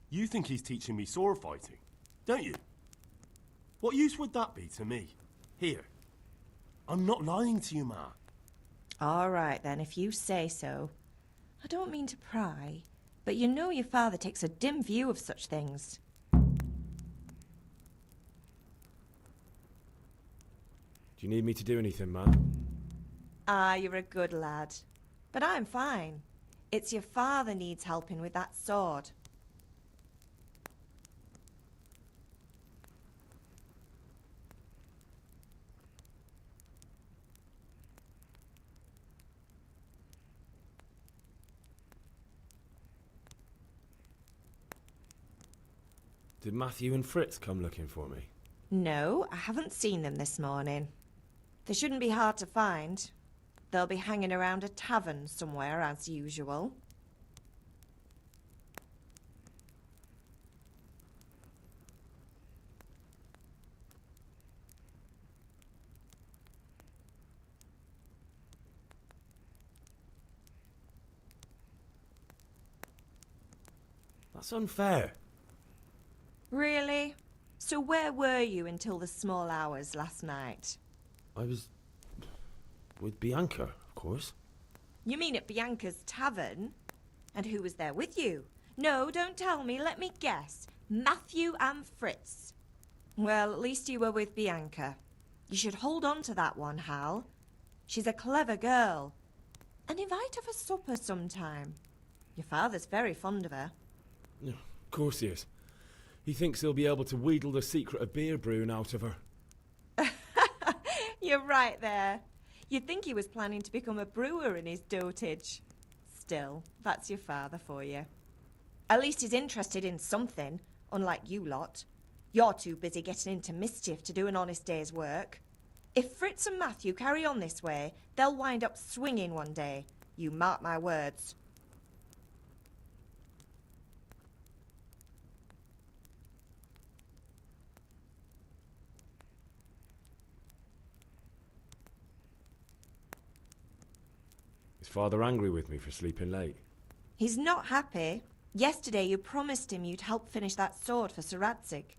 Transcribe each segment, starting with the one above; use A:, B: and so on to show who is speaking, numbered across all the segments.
A: You think he's teaching me sword fighting, don't you? What use would that be to me? Here. I'm not lying to you, Ma.
B: All right, then, if you say so. I don't mean to pry, but you know your father takes a dim view of such things.
C: Do you need me to do anything, Ma?
B: Ah, you're a good lad. But I'm fine. It's your father needs helping with that sword.
C: Did Matthew and Fritz come looking for me?
B: No, I haven't seen them this morning. They shouldn't be hard to find. They'll be hanging around a tavern somewhere, as usual.
C: That's unfair.
B: Really? So where were you until the small hours last night?
C: I was... with Bianca, of course.
B: You mean at Bianca's tavern? And who was there with you? No, don't tell me, let me guess. Matthew and Fritz. Well, at least you were with Bianca. You should hold on to that one, Hal. She's a clever girl. And invite her for supper sometime. Your father's very fond of her.
C: Yeah, of course he is. He thinks he'll be able to wheedle the secret of beer brewing out of her.
B: You're right there. You'd think he was planning to become a brewer in his dotage. Still, that's your father for you. At least he's interested in something, unlike you lot. You're too busy getting into mischief to do an honest day's work. If Fritz and Matthew carry on this way, they'll wind up swinging one day. You mark my words.
C: Is Father angry with me for sleeping late?
B: He's not happy. Yesterday you promised him you'd help finish that sword for Sir Radzig.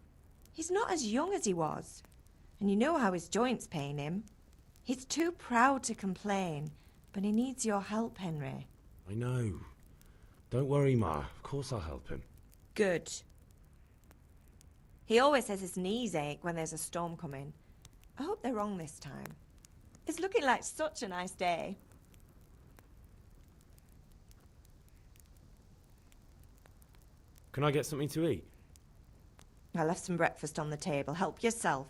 B: He's not as young as he was. And you know how his joints pain him. He's too proud to complain, but he needs your help, Henry.
C: I know. Don't worry, Ma. Of course I'll help him.
B: Good. He always says his knees ache when there's a storm coming. I hope they're wrong this time. It's looking like such a nice day.
C: Can I get something to eat?
B: I left some breakfast on the table. Help yourself.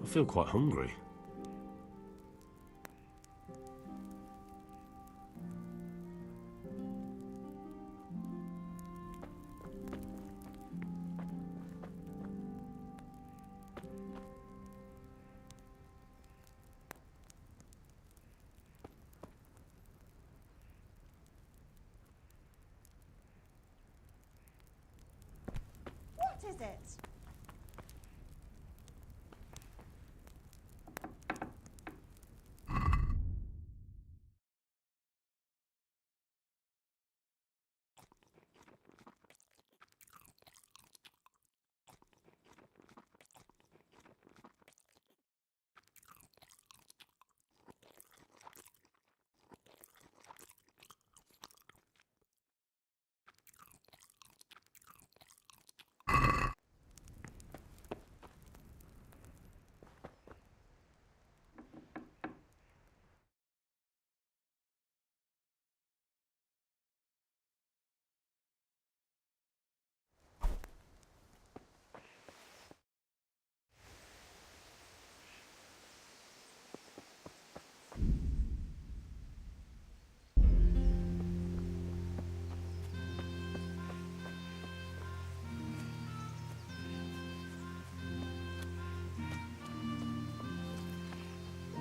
A: I feel quite hungry.
B: What is it?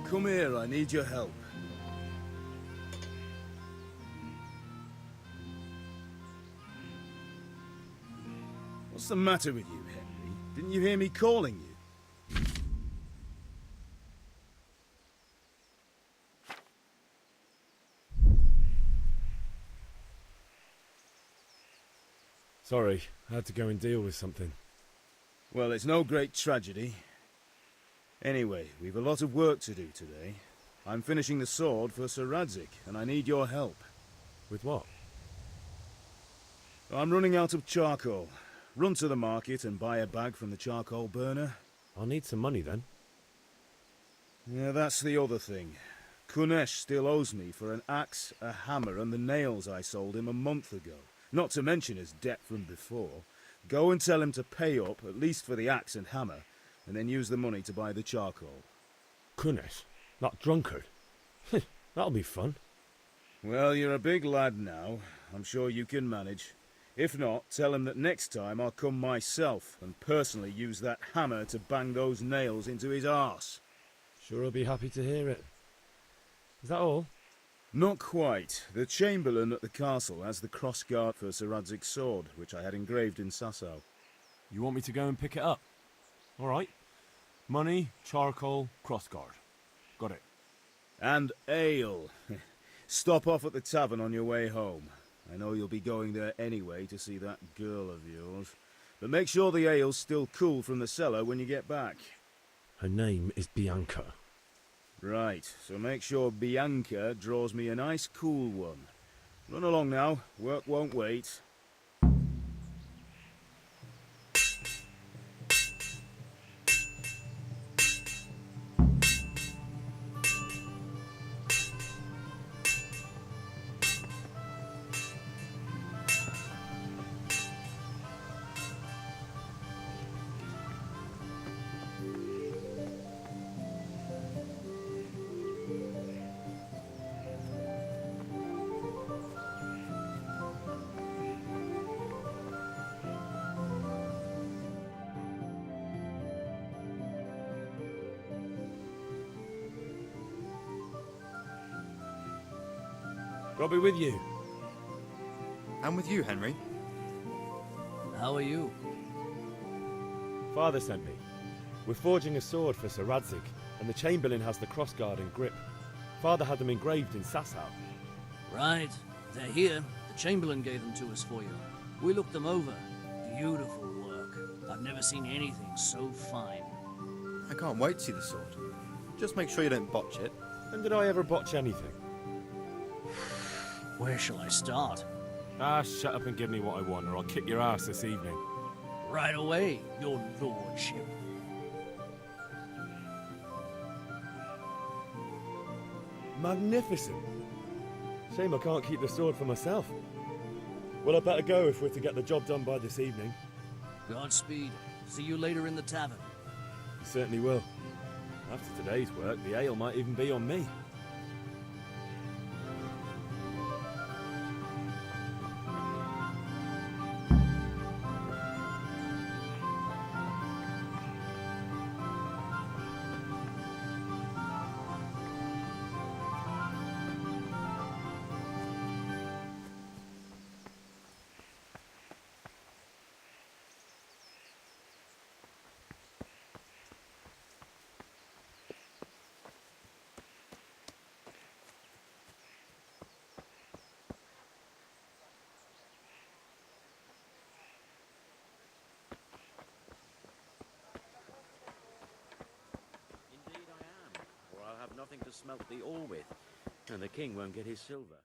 D: Come here, I need your help. What's the matter with you, Henry? Didn't you hear me calling you?
C: Sorry, I had to go and deal with something.
D: Well, it's no great tragedy. Anyway, we've a lot of work to do today. I'm finishing the sword for Sir Radzig, and I need your help.
C: With what?
D: I'm running out of charcoal. Run to the market and buy a bag from the charcoal burner.
C: I'll need some money then.
D: Yeah, that's the other thing. Kunesh still owes me for an axe, a hammer, and the nails I sold him a month ago. Not to mention his debt from before. Go and tell him to pay up, at least for the axe and hammer, and then use the money to buy the charcoal.
C: Kunesh? That drunkard? That'll be fun.
D: Well, you're a big lad now. I'm sure you can manage. If not, tell him that next time I'll come myself and personally use that hammer to bang those nails into his arse.
C: Sure I'll be happy to hear it. Is that all?
D: Not quite. The Chamberlain at the castle has the crossguard for Sir Radzig's sword, which I had engraved in Sasau.
A: You want me to go and pick it up? All right. Money, charcoal, crossguard. Got it.
D: And ale. Stop off at the tavern on your way home. I know you'll be going there anyway to see that girl of yours. But make sure the ale's still cool from the cellar when you get back.
C: Her name is Bianca.
D: Right, so make sure Bianca draws me a nice cool one. Run along now, work won't wait.
C: I'll be with you.
E: I'm with you, Henry. How are you?
C: Father sent me. We're forging a sword for Sir Radzig, and the Chamberlain has the crossguard and grip. Father had them engraved in Sasau.
F: Right. They're here. The Chamberlain gave them to us for you. We looked them over. Beautiful work. I've never seen anything so fine.
E: I can't wait to see the sword. Just make sure you don't botch it.
C: When did I ever botch anything?
F: Where shall I start?
A: Ah, shut up and give me what I want, or I'll kick your ass this evening.
F: Right away, your lordship.
C: Magnificent. Shame I can't keep the sword for myself. Well, I better go if we're to get the job done by this evening.
F: Godspeed. See you later in the tavern.
C: You certainly will. After today's work, the ale might even be on me.
G: Indeed I am, or I'll have nothing to smelt the ore with, and the king won't get his silver.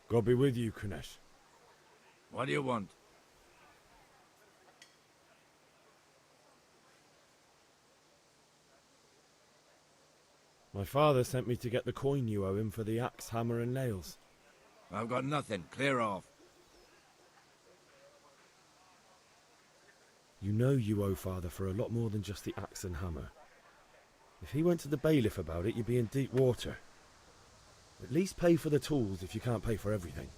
C: God be with you, Kunesh.
H: What do you want?
C: My father sent me to get the coin you owe him for the axe, hammer and nails.
H: I've got nothing. Clear off.
C: You know you owe father for a lot more than just the axe and hammer. If he went to the bailiff about it, you'd be in deep water. At least pay for the tools if you can't pay for everything.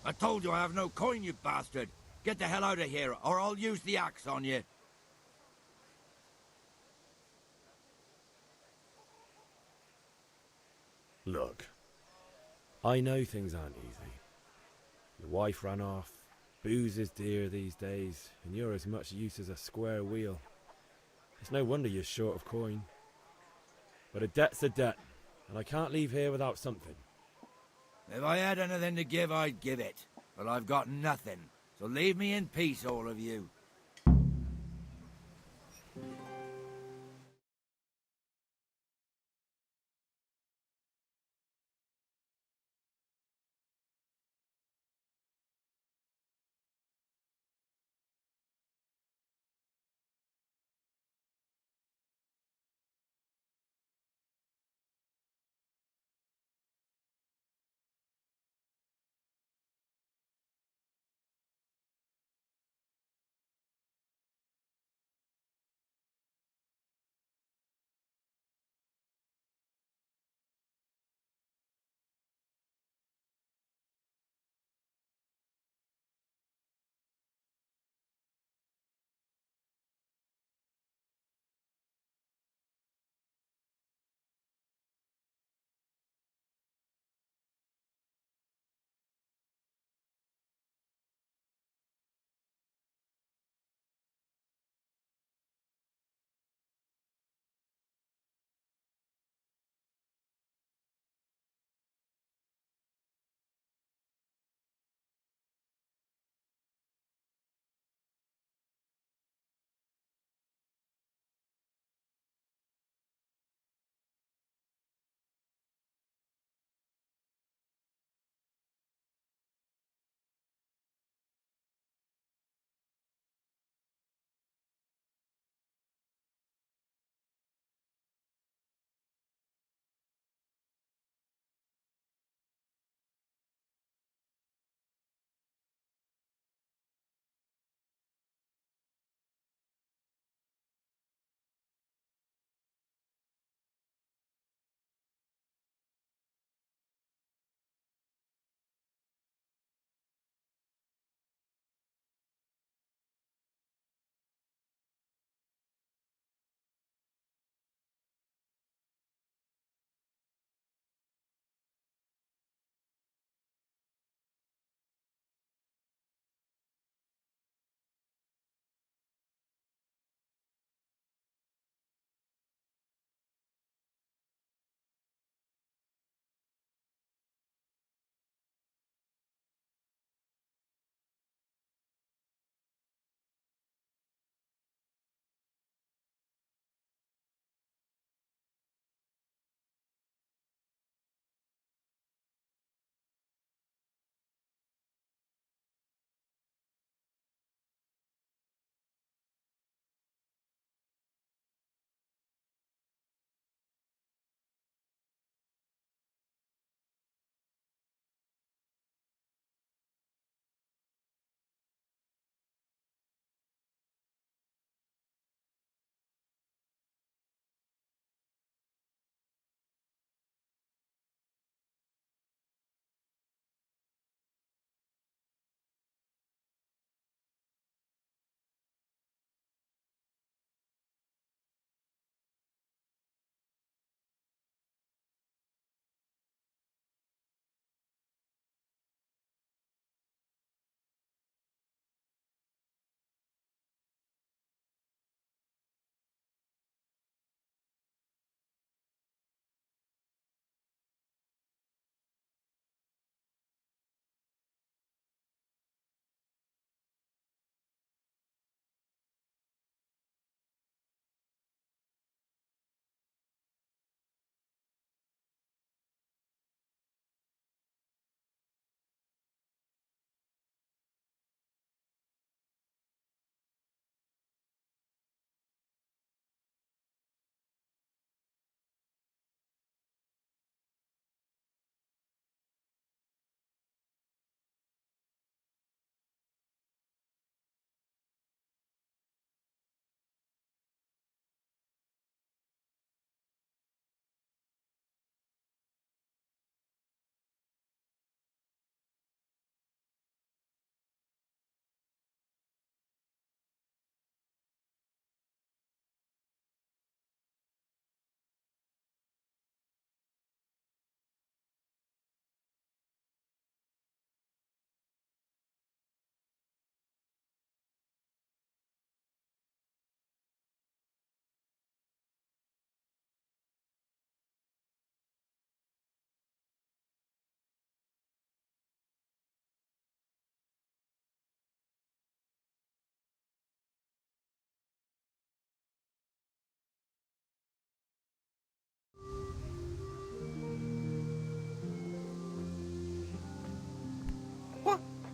H: I told you I have no coin, you bastard. Get the hell out of here, or I'll use the axe on you.
C: Look, I know things aren't easy. Your wife ran off, booze is dear these days, and you're as much use as a square wheel. It's no wonder you're short of coin. But a debt's a debt, and I can't leave here without something.
H: If I had anything to give, I'd give it. But I've got nothing, so leave me in peace, all of you.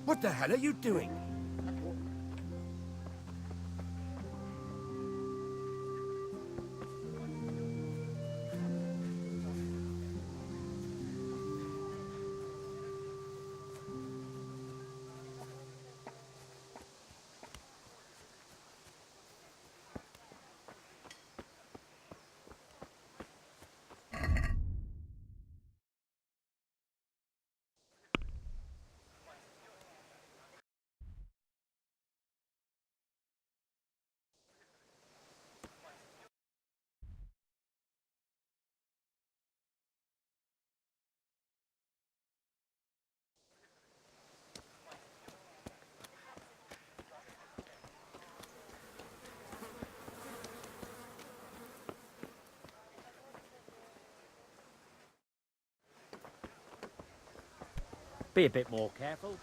H: What the hell are you doing?
I: Be a bit more careful.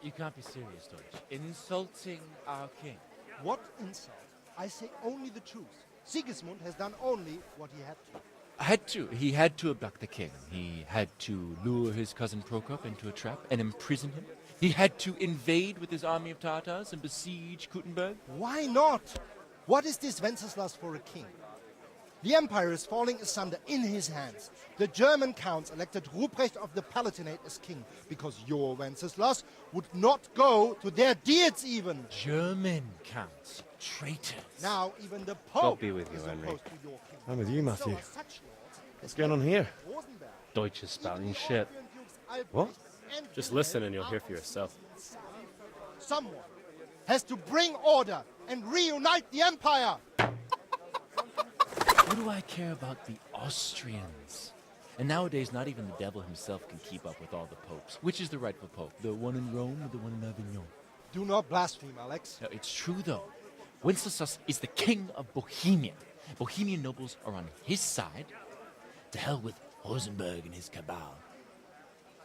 J: You can't be serious, Deutsch. Insulting our king.
K: What insult? I say only the truth. Sigismund has done only what he had to.
J: Had to. He had to abduct the king. He had to lure his cousin Prokop into a trap and imprison him. He had to invade with his army of Tatars and besiege Kuttenberg.
K: Why not? What is this Wenceslas for a king? The empire is falling asunder in his hands. The German counts elected Ruprecht of the Palatinate as king because your Wenceslas would not go to their deeds even.
J: German counts. Traitors.
K: Now even the Pope
L: God be with you,
K: is
L: Henry.
K: opposed to your king.
C: I'm with you, Matthew.
K: So are such lords
C: What's going on here?
K: Rosenberg,
L: Deutsch is spouting shit.
C: What?
L: Just listen and you'll hear for yourself.
K: Someone has to bring order and reunite the empire.
J: What do I care about the Austrians? And nowadays, not even the devil himself can keep up with all the popes. Which is the rightful pope? The one in Rome or the one in Avignon?
K: Do not blaspheme, Alex.
J: No, it's true, though. Wenceslas is the king of Bohemia. Bohemian nobles are on his side. To hell with Rosenberg and his cabal.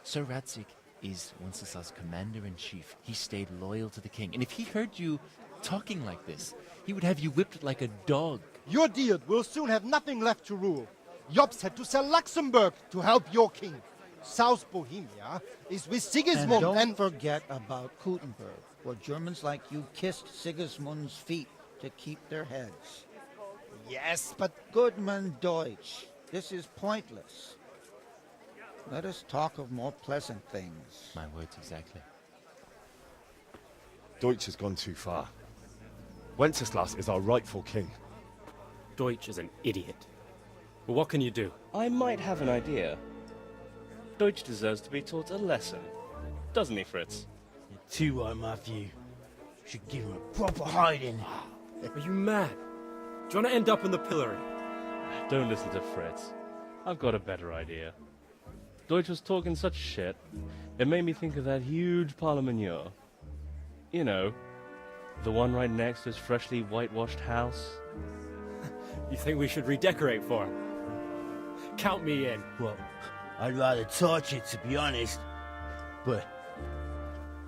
J: Sir Radzik is Wenceslas' commander-in-chief. He stayed loyal to the king. And if he heard you talking like this, he would have you whipped like a dog.
K: Your Diet will soon have nothing left to rule. Jobst had to sell Luxembourg to help your king. South Bohemia is with Sigismund
M: and don't forget about Kuttenberg, where Germans like you kissed Sigismund's feet to keep their heads.
K: Yes, but
M: Goodman Deutsch, this is pointless. Let us talk of more pleasant things.
J: My words exactly.
C: Deutsch has gone too far. Wenceslas is our rightful king.
L: Deutsch is an idiot. But what can you do? I might have an idea. Deutsch deserves to be taught a lesson. Doesn't he, Fritz?
I: You're too right, Matthew. Should give him a proper hiding.
L: Are you mad? Do you want to end up in the pillory? Don't listen to Fritz. I've got a better idea. Deutsch was talking such shit, it made me think of that huge parliament. You know, the one right next to his freshly whitewashed house. You think we should redecorate for him? Count me in.
I: Well, I'd rather torch it, to be honest. But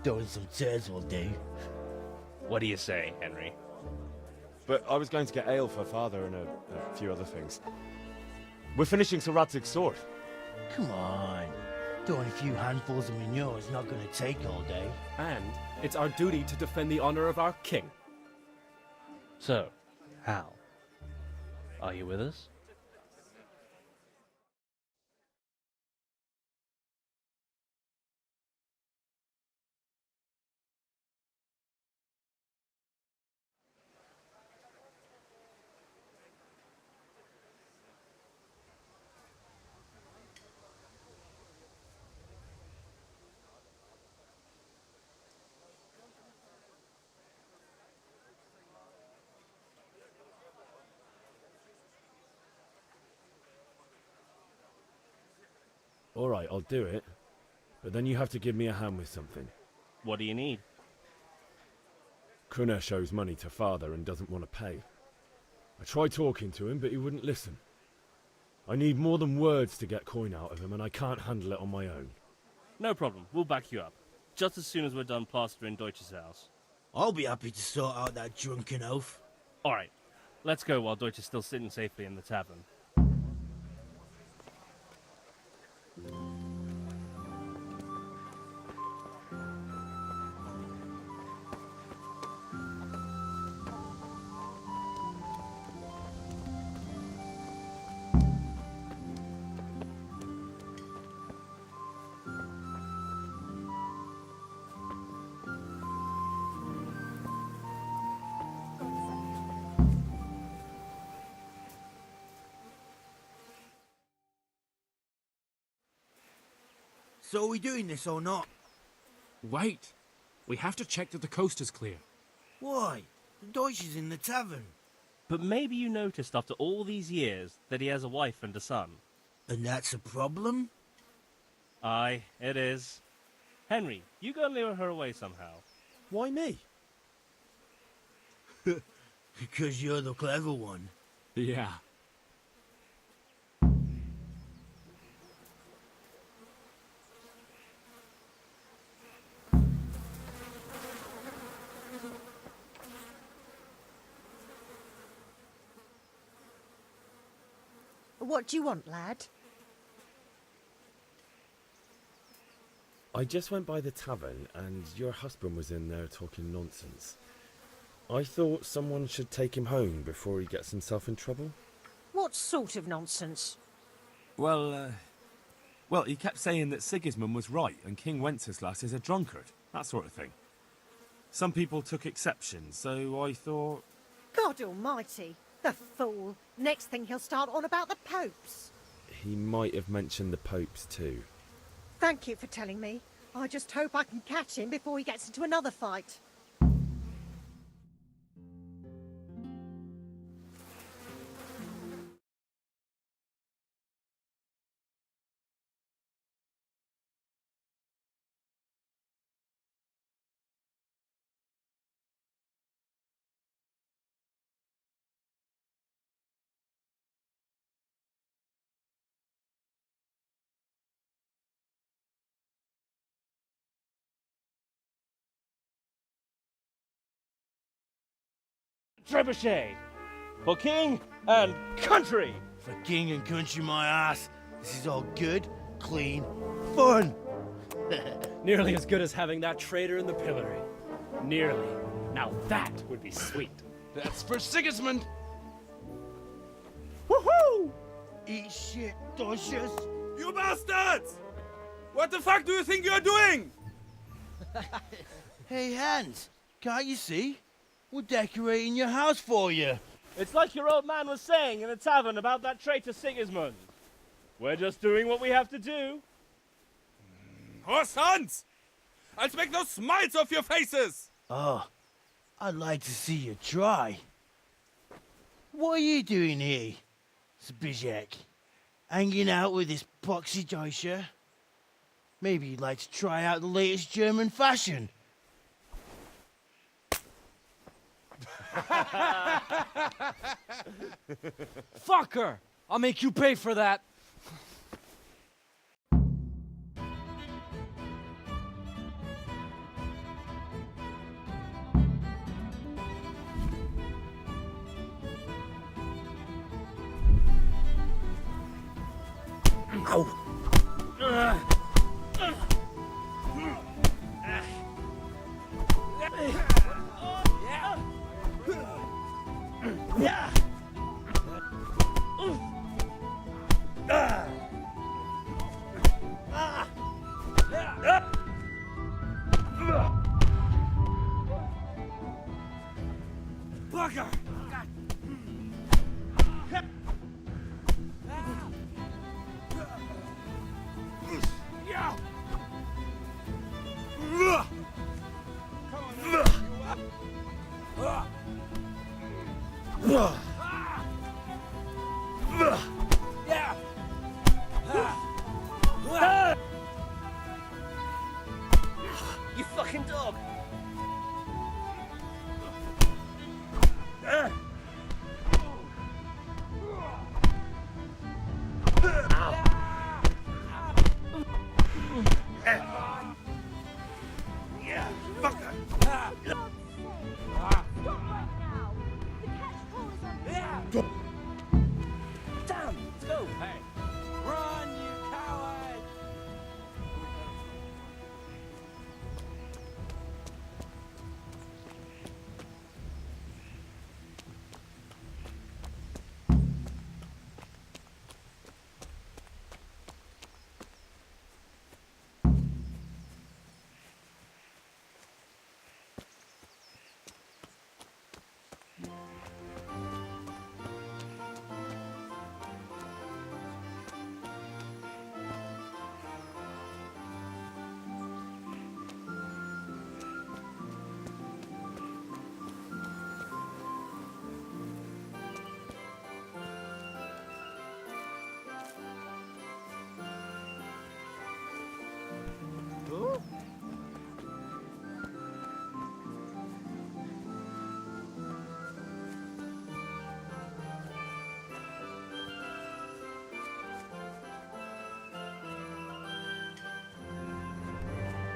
I: throwing some tears will do.
L: What do you say, Henry?
C: But I was going to get ale for father and a few other things. We're finishing Sir Radzig's sword.
I: Come on. Throwing a few handfuls of manure is not going to take all day.
L: And it's our duty to defend the honor of our king. So, Hal, are you with us?
C: Alright, I'll do it. But then you have to give me a hand with something.
L: What do you need?
C: Krunesh owes money to father and doesn't want to pay. I tried talking to him, but he wouldn't listen. I need more than words to get coin out of him, and I can't handle it on my own.
L: No problem, we'll back you up. Just as soon as we're done plastering Deutsch's house.
I: I'll be happy to sort out that drunken oaf.
L: Alright, let's go while Deutsch is still sitting safely in the tavern.
I: So are we doing this or not?
N: Wait. We have to check that the coast is clear.
I: Why? The Deutsch is in the tavern.
L: But maybe you noticed after all these years that he has a wife and a son.
I: And that's a problem?
L: Aye, it is. Henry, you go and lure her away somehow.
A: Why me?
I: Because you're the clever one.
N: Yeah.
B: What do you want, lad?
C: I just went by the tavern and your husband was in there talking nonsense. I thought someone should take him home before he gets himself in trouble.
B: What sort of nonsense?
N: Well, he kept saying that Sigismund was right and King Wenceslas is a drunkard, that sort of thing. Some people took exception, so I thought...
O: God almighty, the fool. Next thing he'll start on about the popes.
C: He might have mentioned the popes too.
O: Thank you for telling me. I just hope I can catch him before he gets into another fight.
L: Trebuchet! For king and country!
I: For king and country, my ass. This is all good, clean, fun.
P: Nearly as good as having that traitor in the pillory. Nearly. Now that would be sweet.
N: That's for Sigismund!
I: Woohoo! Eat shit, Dodgers.
Q: You bastards! What the fuck do you think you're doing?
I: Hey, Hans, can't you see? We're decorating your house for you.
L: It's like your old man was saying in the tavern about that traitor Sigismund. We're just doing what we have to do.
Q: Horse Hans! I'll make those smiles off your faces!
I: Oh, I'd like to see you try. What are you doing here, Zbigniew? Hanging out with this poxy Deutscher? Maybe you'd like to try out the latest German fashion.
P: Fucker! I'll make you pay for that.
I: Ow!
Q: Bugger!
F: Damn! Let's go! Hey! Run, you coward!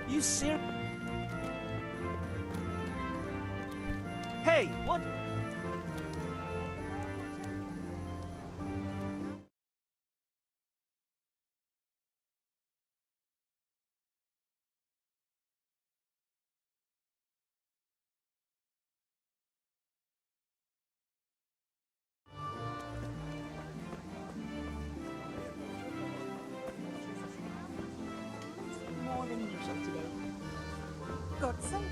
F: You serious? Hey, what?
B: More than usual today. God save Henry.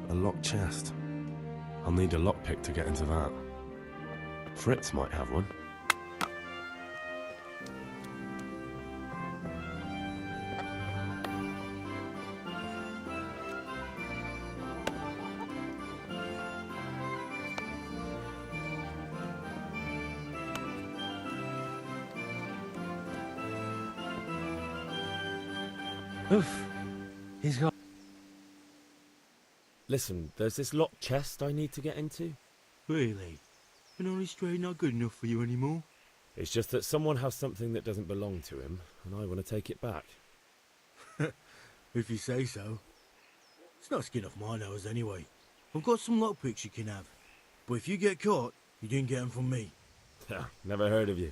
A: A locked chest. I'll need a lockpick to get into that. Fritz might have one.
P: Oof. He's got...
C: Listen, there's this locked chest I need to get into.
I: Really? An honest trade not good enough for you anymore?
C: It's just that someone has something that doesn't belong to him, and I want to take it back.
I: If you say so. It's not skin off my nose anyway. I've got some lockpicks you can have. But if you get caught, you didn't get them from me.
C: Never heard of you.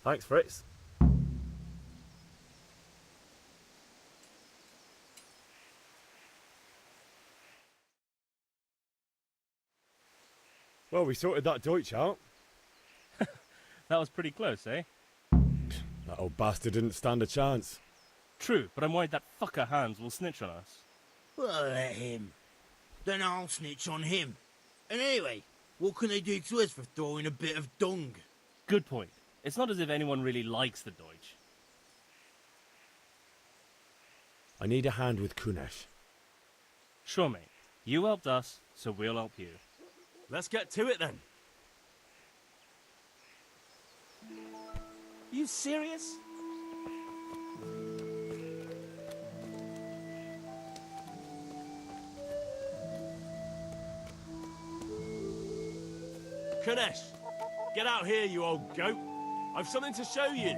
C: Thanks, Fritz. Well, we sorted that Deutsch out.
L: That was pretty close, eh?
C: That old bastard didn't stand a chance.
L: True, but I'm worried that fucker Hans will snitch on us.
I: Well, let him. Then I'll snitch on him. And anyway, what can they do to us for throwing a bit of dung?
L: Good point. It's not as if anyone really likes the Deutsch.
C: I need a hand with Kunesh.
L: Sure, mate. You helped us, so we'll help you.
A: Let's get to it then.
F: You serious?
A: Kadesh, get out here, you old goat. I've something to show you.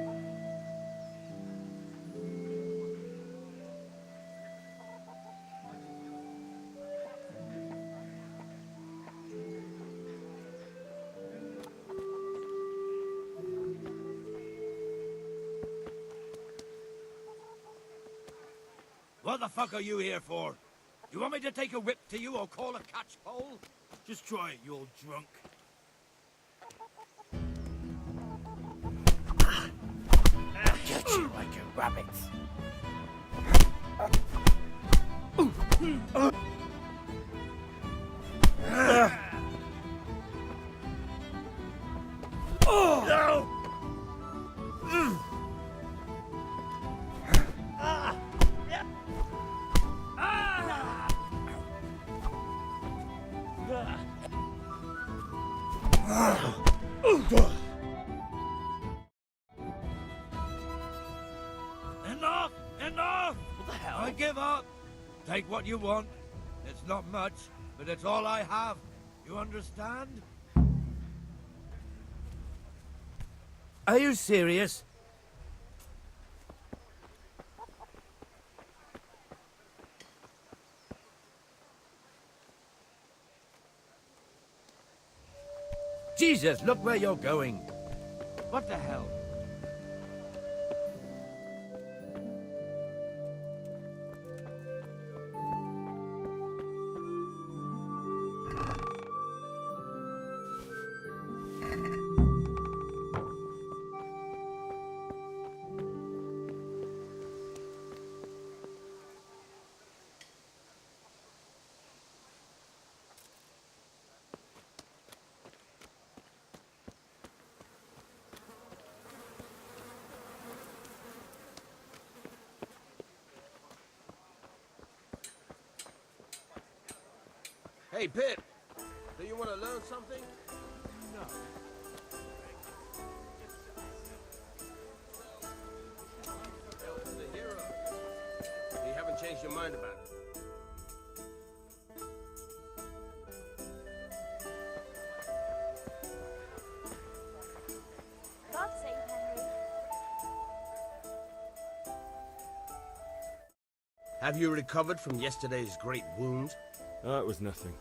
H: What the fuck are you here for? You want me to take a whip to you or call a catch pole? Just try it, you old drunk.
I: Catch you like a rabbit.
H: And Enough!
F: What the hell?
H: I give up. Take what you want. It's not much, but it's all I have. You understand? Are you serious? Jesus, look where you're going. What the hell?
R: Hey, Pip, do you want to learn something?
A: No.
R: Elton the hero. You haven't changed your mind about it.
S: God save Henry.
R: Have you recovered from yesterday's great wound?
C: Oh, it was nothing.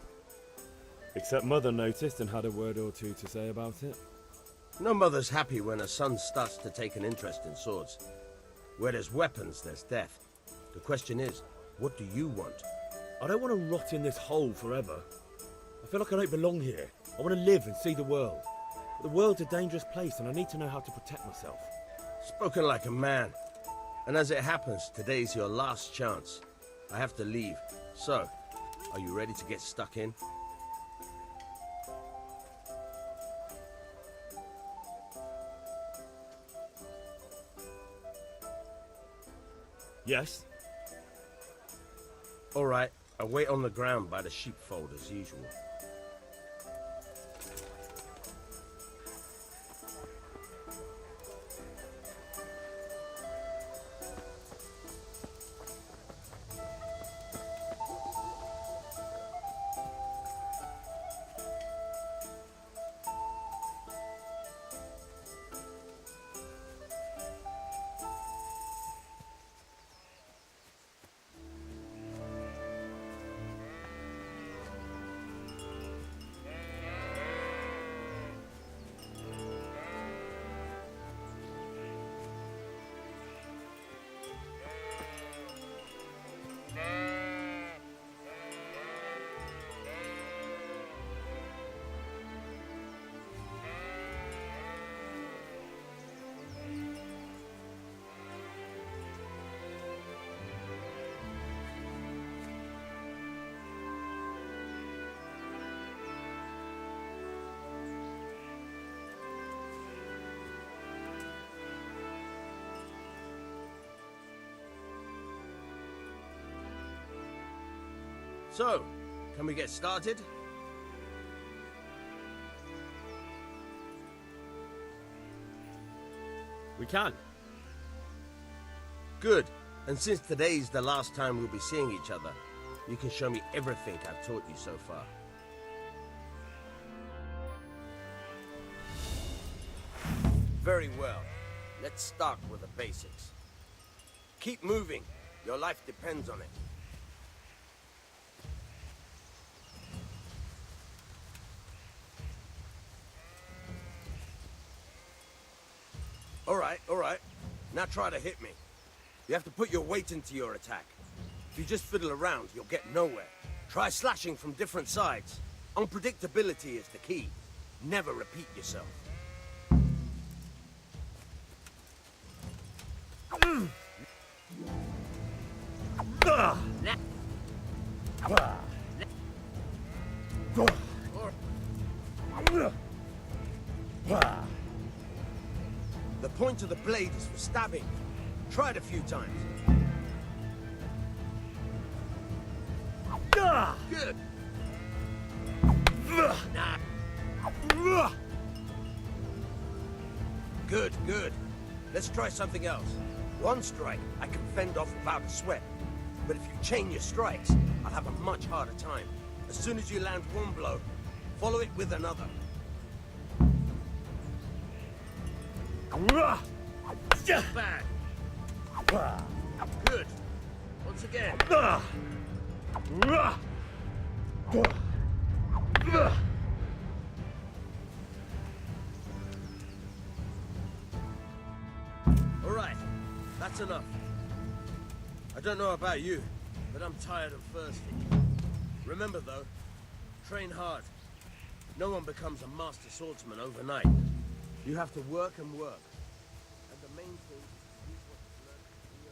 C: Except Mother noticed and had a word or two to say about it.
R: No mother's happy when her son starts to take an interest in swords. Where there's weapons, there's death. The question is, what do you want?
C: I don't want to rot in this hole forever. I feel like I don't belong here. I want to live and see the world. But the world's a dangerous place and I need to know how to protect myself.
R: Spoken like a man. And as it happens, today's your last chance. I have to leave. So, are you ready to get stuck in?
C: Yes.
R: All right, I'll wait on the ground by the sheepfold as usual. So, can we get started?
C: We can.
R: Good. And since today's the last time we'll be seeing each other, you can show me everything I've taught you so far. Very well. Let's start with the basics. Keep moving. Your life depends on it. All right. Now try to hit me. You have to put your weight into your attack. If you just fiddle around, you'll get nowhere. Try slashing from different sides. Unpredictability is the key. Never repeat yourself. The point of the blade is for stabbing. Try it a few times. Good. Good. Let's try something else. One strike, I can fend off without a sweat. But if you chain your strikes, I'll have a much harder time. As soon as you land one blow, follow it with another. Bad. Good. Once again. All right, that's enough. I don't know about you, but I'm tired and thirsty. Remember though, train hard. No one becomes a master swordsman overnight. You have to work and work. And the main thing is use what you've learned to be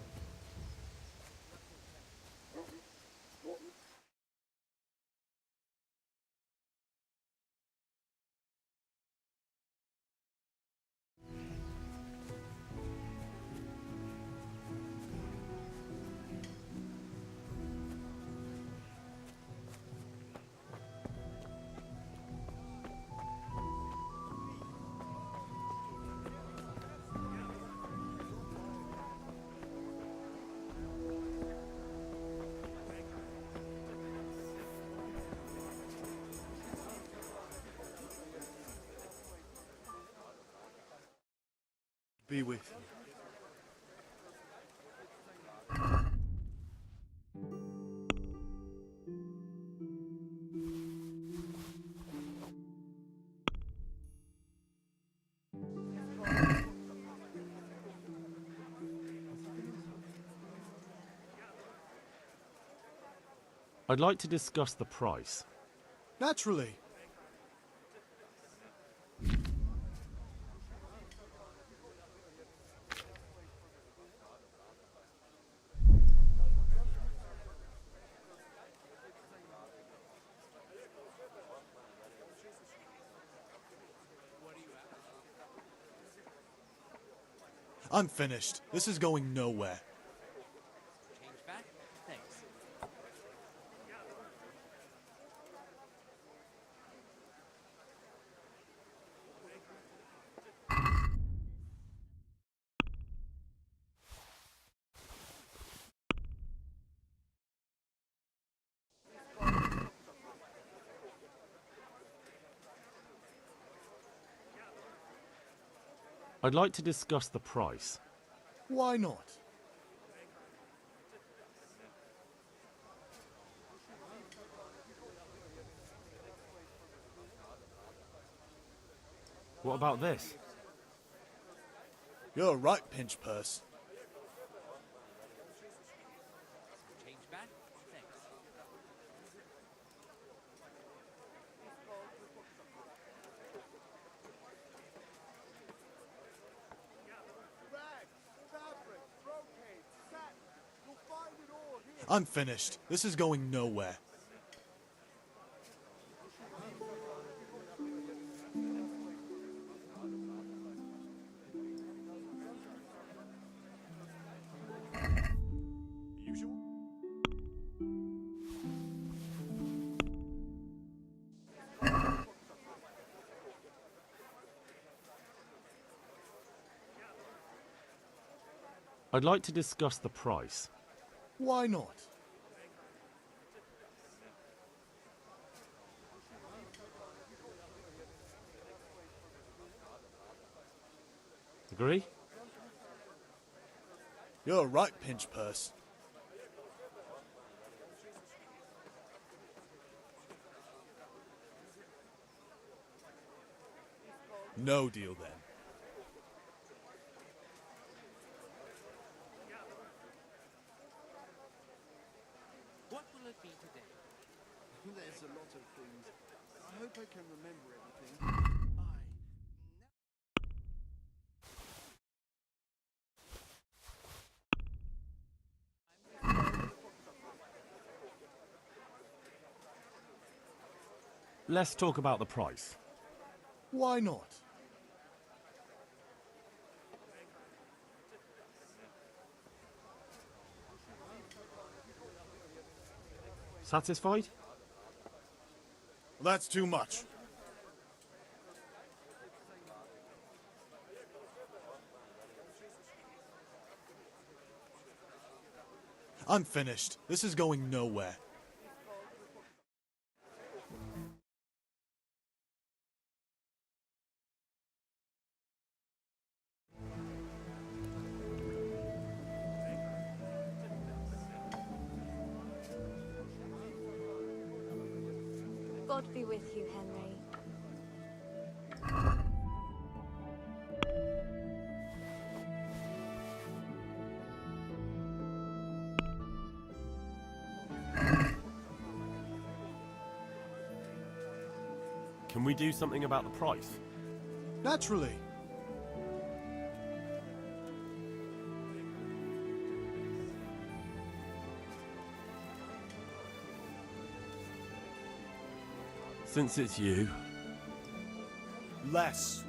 A: Be with you.
N: I'd like to discuss the price.
A: Naturally.
S: I'm finished. This is going nowhere.
J: Change back? Thanks.
N: I'd like to discuss the price.
S: Why not?
N: What about this?
S: You're right, Pinch Purse.
J: Change back? Thanks.
S: I'm finished. This is going nowhere.
A: Usual?
N: I'd like to discuss the price.
S: Why not?
N: Agree?
S: You're right, Pinch Purse. No deal then.
J: What will it be today?
T: There's a lot of things. I hope I can remember everything.
N: Let's talk about the price.
S: Why not?
N: Satisfied?
S: That's too much. I'm finished. This is going nowhere.
U: God be with you, Henry.
A: Can we do something about the price?
S: Naturally.
A: Since it's you.
D: Less.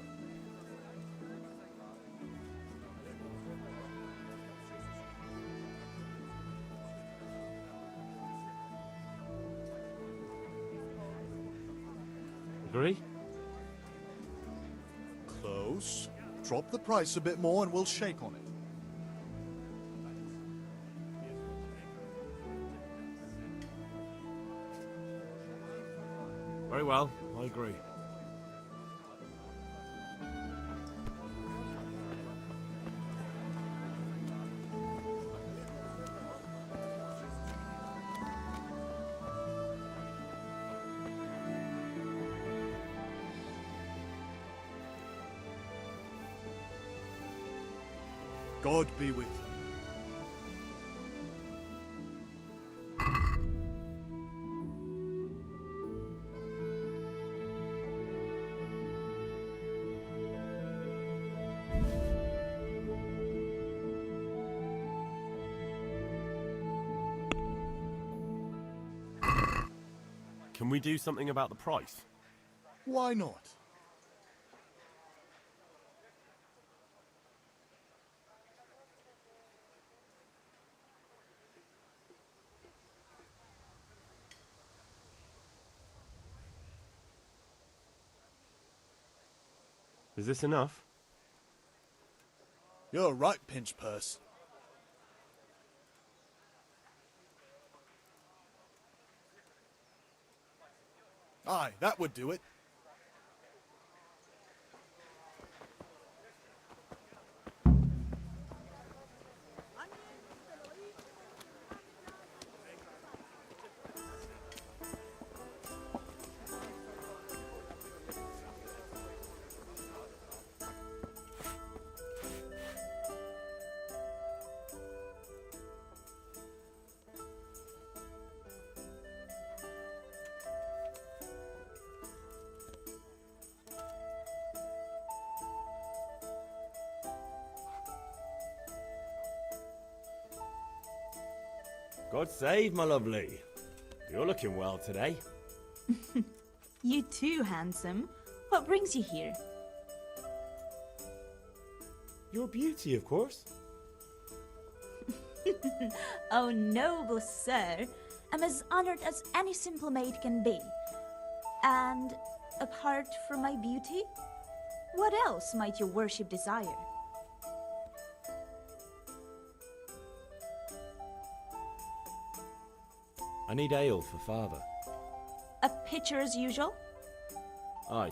A: Agree?
S: Close. Drop the price a bit more and we'll shake on it.
A: Very well, I agree.
S: God be with you.
A: Can we do something about the price?
S: Why not?
A: Is this enough?
S: You're right, Pinch Purse. Aye, that would do it.
C: God save, my lovely. You're looking well today.
V: You too, handsome. What brings you here?
C: Your beauty, of course.
V: Oh, noble sir. I'm as honored as any simple maid can be. And apart from my beauty, what else might your worship desire?
C: I need ale for father.
V: A pitcher as usual?
C: Aye.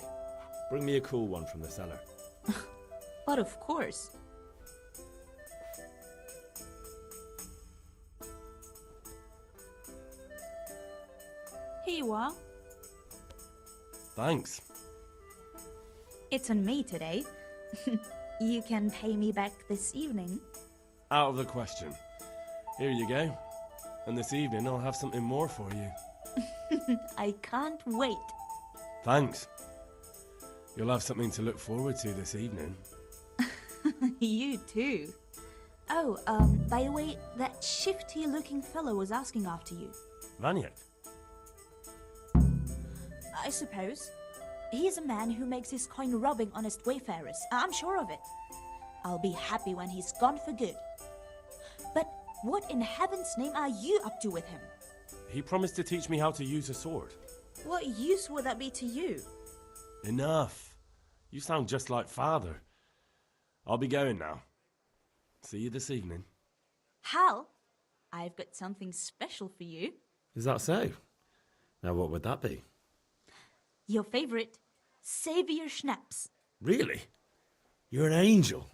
C: Bring me a cool one from the cellar.
V: But of course. Here you are.
A: Thanks.
V: It's on me today. You can pay me back this evening.
A: Out of the question. Here you go. And this evening I'll have something more for you.
V: I can't wait.
A: Thanks. You'll have something to look forward to this evening.
V: You too. Oh, by the way, that shifty-looking fellow was asking after you.
A: Vaniak?
V: I suppose. He is a man who makes his coin robbing honest wayfarers. I'm sure of it. I'll be happy when he's gone for good. But what in heaven's name are you up to with him?
A: He promised to teach me how to use a sword.
V: What use would that be to you?
A: Enough. You sound just like father. I'll be going now. See you this evening.
V: Hal? I've got something special for you.
C: Is that so? Now, what would that be?
V: Your favorite Savior Schnapps.
C: Really? You're an angel.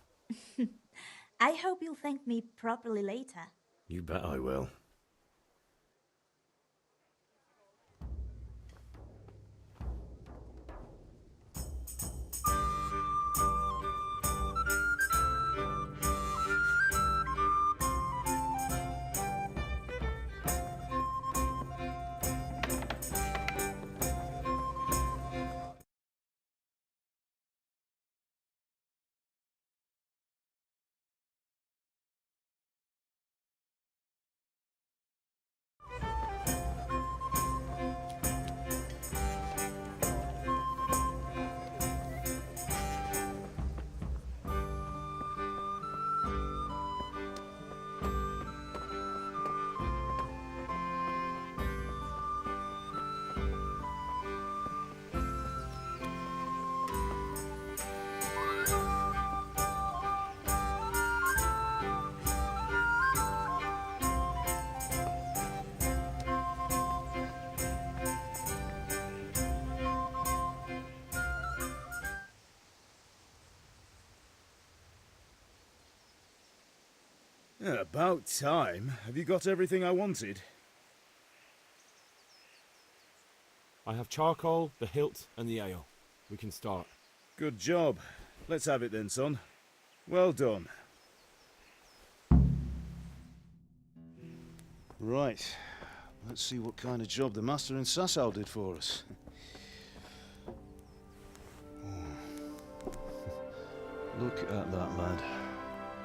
V: I hope you'll thank me properly later.
C: You bet I will.
D: Yeah, about time. Have you got everything I wanted?
C: I have charcoal, the hilt, and the ale. We can start.
D: Good job. Let's have it then, son. Well done. Right. Let's see what kind of job the master in Sasau did for us. Look at that, lad.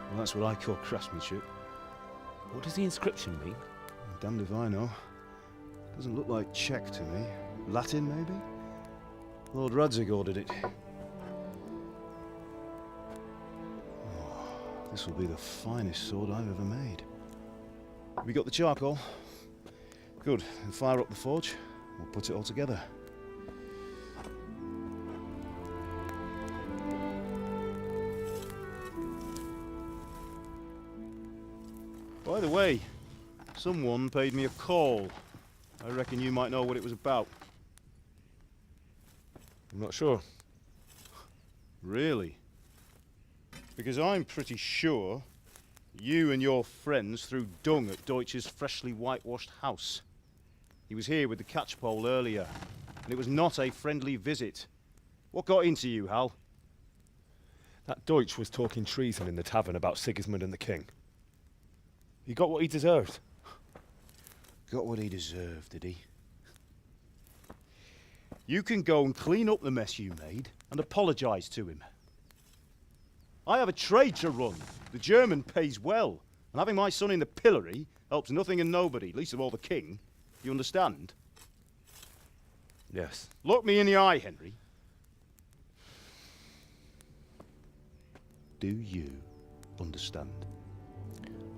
D: Well, that's what I call craftsmanship.
C: What does the inscription mean?
D: Damned if I know. Doesn't look like Czech to me. Latin, maybe? Lord Radzig ordered it. Oh, this will be the finest sword I've ever made. Have we got the charcoal? Good. Then fire up the forge. We'll put it all together. By the way, someone paid me a call. I reckon you might know what it was about.
C: I'm not sure.
D: Really? Because I'm pretty sure you and your friends threw dung at Deutsch's freshly whitewashed house. He was here with the catchpole earlier, and it was not a friendly visit. What got into you, Hal?
C: That Deutsch was talking treason in the tavern about Sigismund and the king. He got what he deserved.
D: Got what he deserved, did he? You can go and clean up the mess you made and apologise to him. I have a trade to run. The German pays well, and having my son in the pillory helps nothing and nobody, least of all the king. You understand?
C: Yes.
D: Look me in the eye, Henry. Do you understand?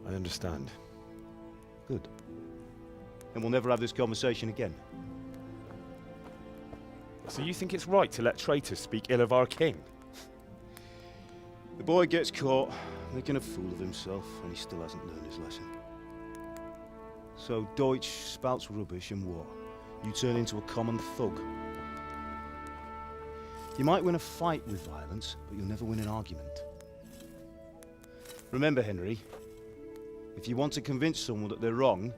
C: I understand.
D: Good. Then we'll never have this conversation again.
C: So you think it's right to let traitors speak ill of our king?
D: The boy gets caught, making a fool of himself, and he still hasn't learned his lesson. So Deutsch spouts rubbish, and what? You turn into a common thug. You might win a fight with violence, but you'll never win an argument. Remember, Henry, if you want to convince someone that they're wrong,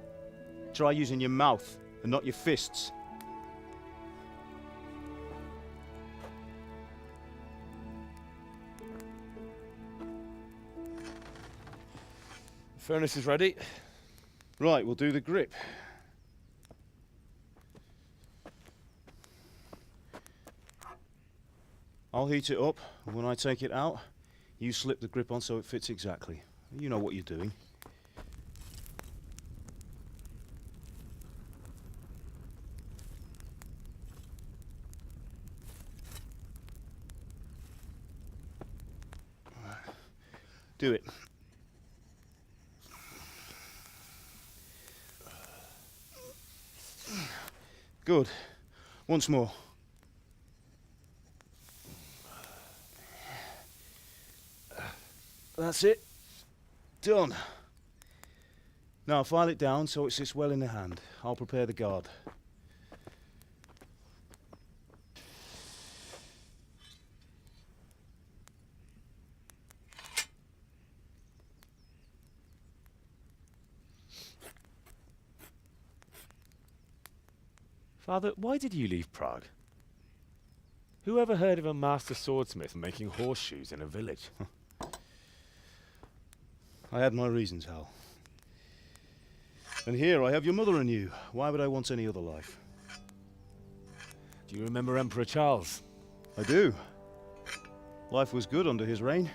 D: try using your mouth and not your fists.
C: The furnace is ready.
D: Right, we'll do the grip. I'll heat it up, and when I take it out, you slip the grip on so it fits exactly. You know what you're doing. Do it. Good. Once more. That's it. Done. Now file it down so it sits well in the hand. I'll prepare the guard.
C: Father, why did you leave Prague? Who ever heard of a master swordsmith making horseshoes in a village?
D: I had my reasons, Hal. And here I have your mother and you. Why would I want any other life?
C: Do you remember Emperor Charles?
D: I do. Life was good under his reign.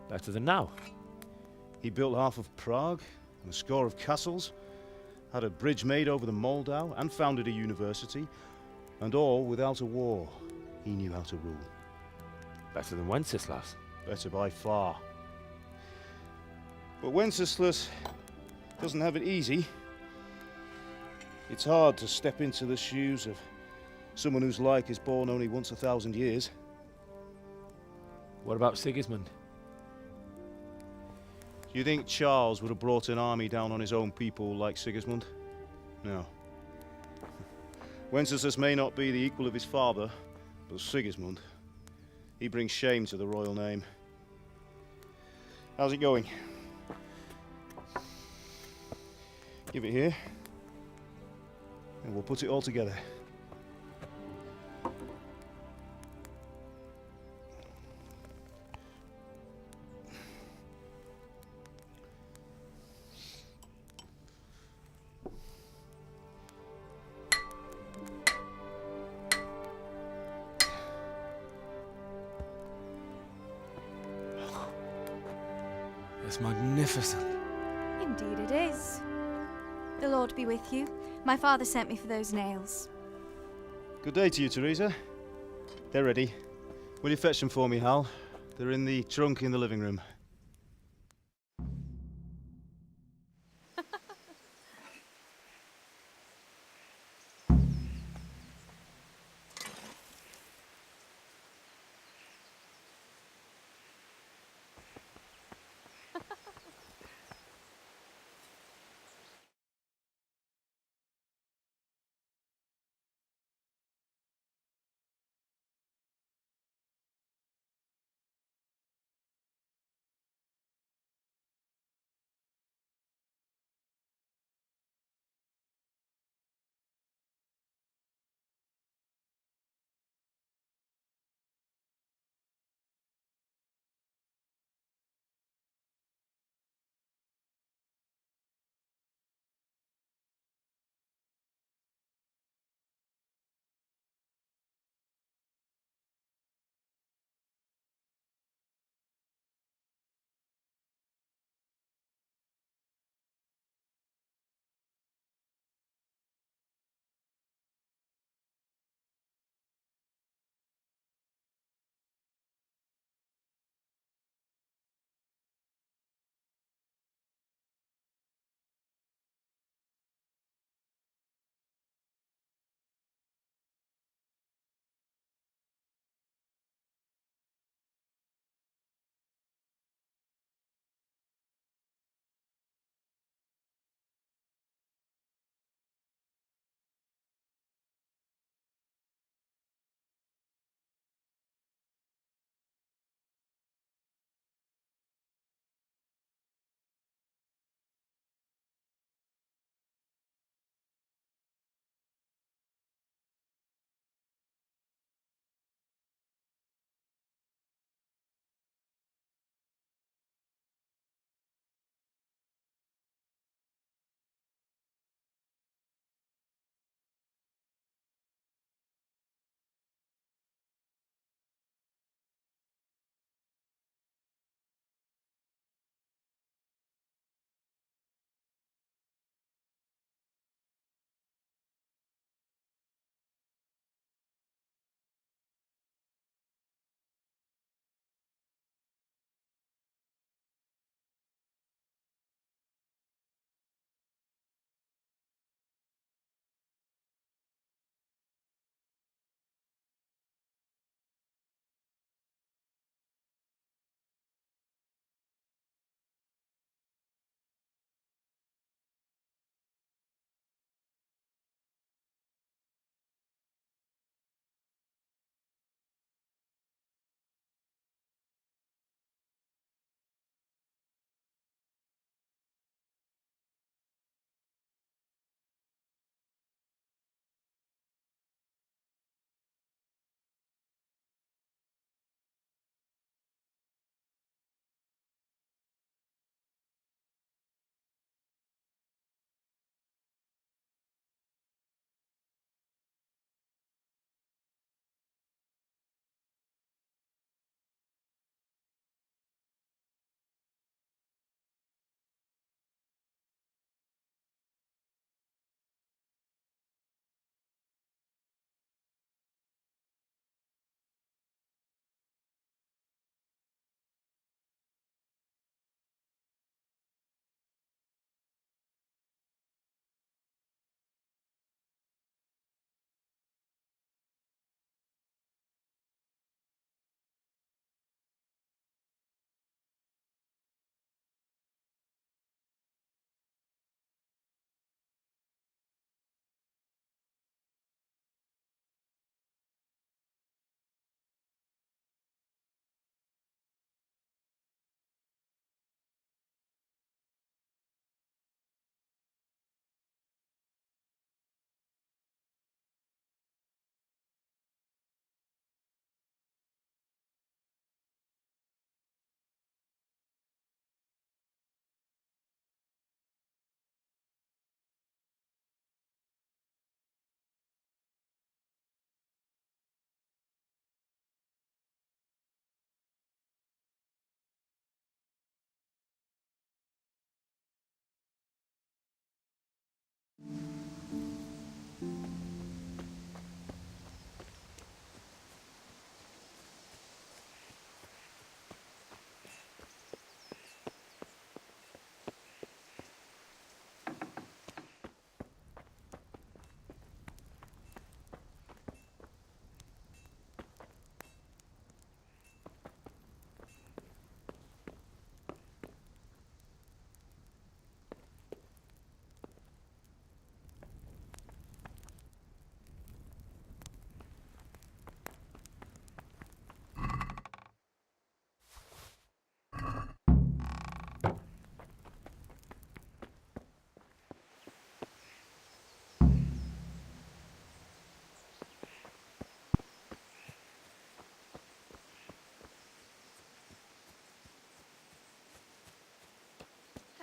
C: Better than now.
D: He built half of Prague and a score of castles, had a bridge made over the Moldau, and founded a university, and all without a war. He knew how to rule.
C: Better than Wenceslas.
D: Better by far. But Wenceslas doesn't have it easy. It's hard to step into the shoes of someone whose like is born only once 1,000 years.
C: What about Sigismund?
D: Do you think Charles would have brought an army down on his own people like Sigismund? No. Wenceslas may not be the equal of his father, but Sigismund, he brings shame to the royal name. How's it going? Give it here, and we'll put it all together.
N: It's magnificent.
E: Indeed it is. The Lord be with you. My father sent me for those nails.
D: Good day to you, Teresa. They're ready. Will you fetch them for me, Hal? They're in the trunk in the living room.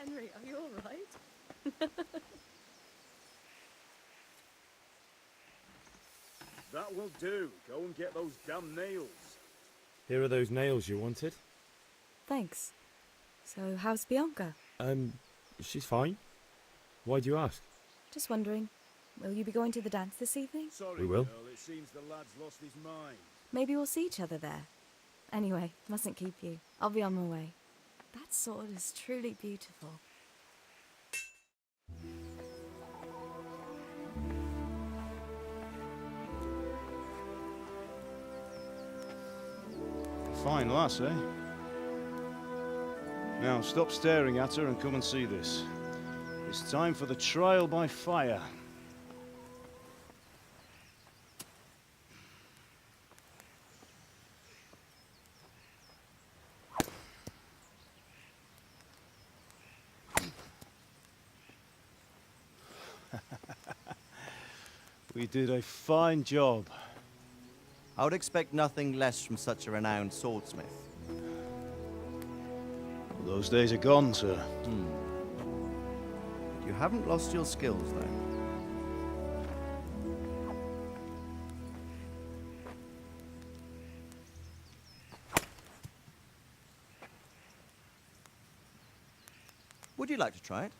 G: Henry, are you all right?
D: That will do. Go and get those damn nails.
C: Here are those nails you wanted.
G: Thanks. So, how's Bianca?
C: She's fine. Why do you ask?
G: Just wondering, will you be going to the dance this evening?
D: Sorry,
C: We will.
D: girl, it seems the lad's lost his mind.
G: Maybe we'll see each other there. Anyway, mustn't keep you. I'll be on my way. That sword is truly beautiful.
D: Fine lass, eh? Now, stop staring at her and come and see this. It's time for the trial by fire. We did a fine job.
K: I would expect nothing less from such a renowned swordsmith.
D: Well, those days are gone, sir.
K: You haven't lost your skills, though. Would you like to try it?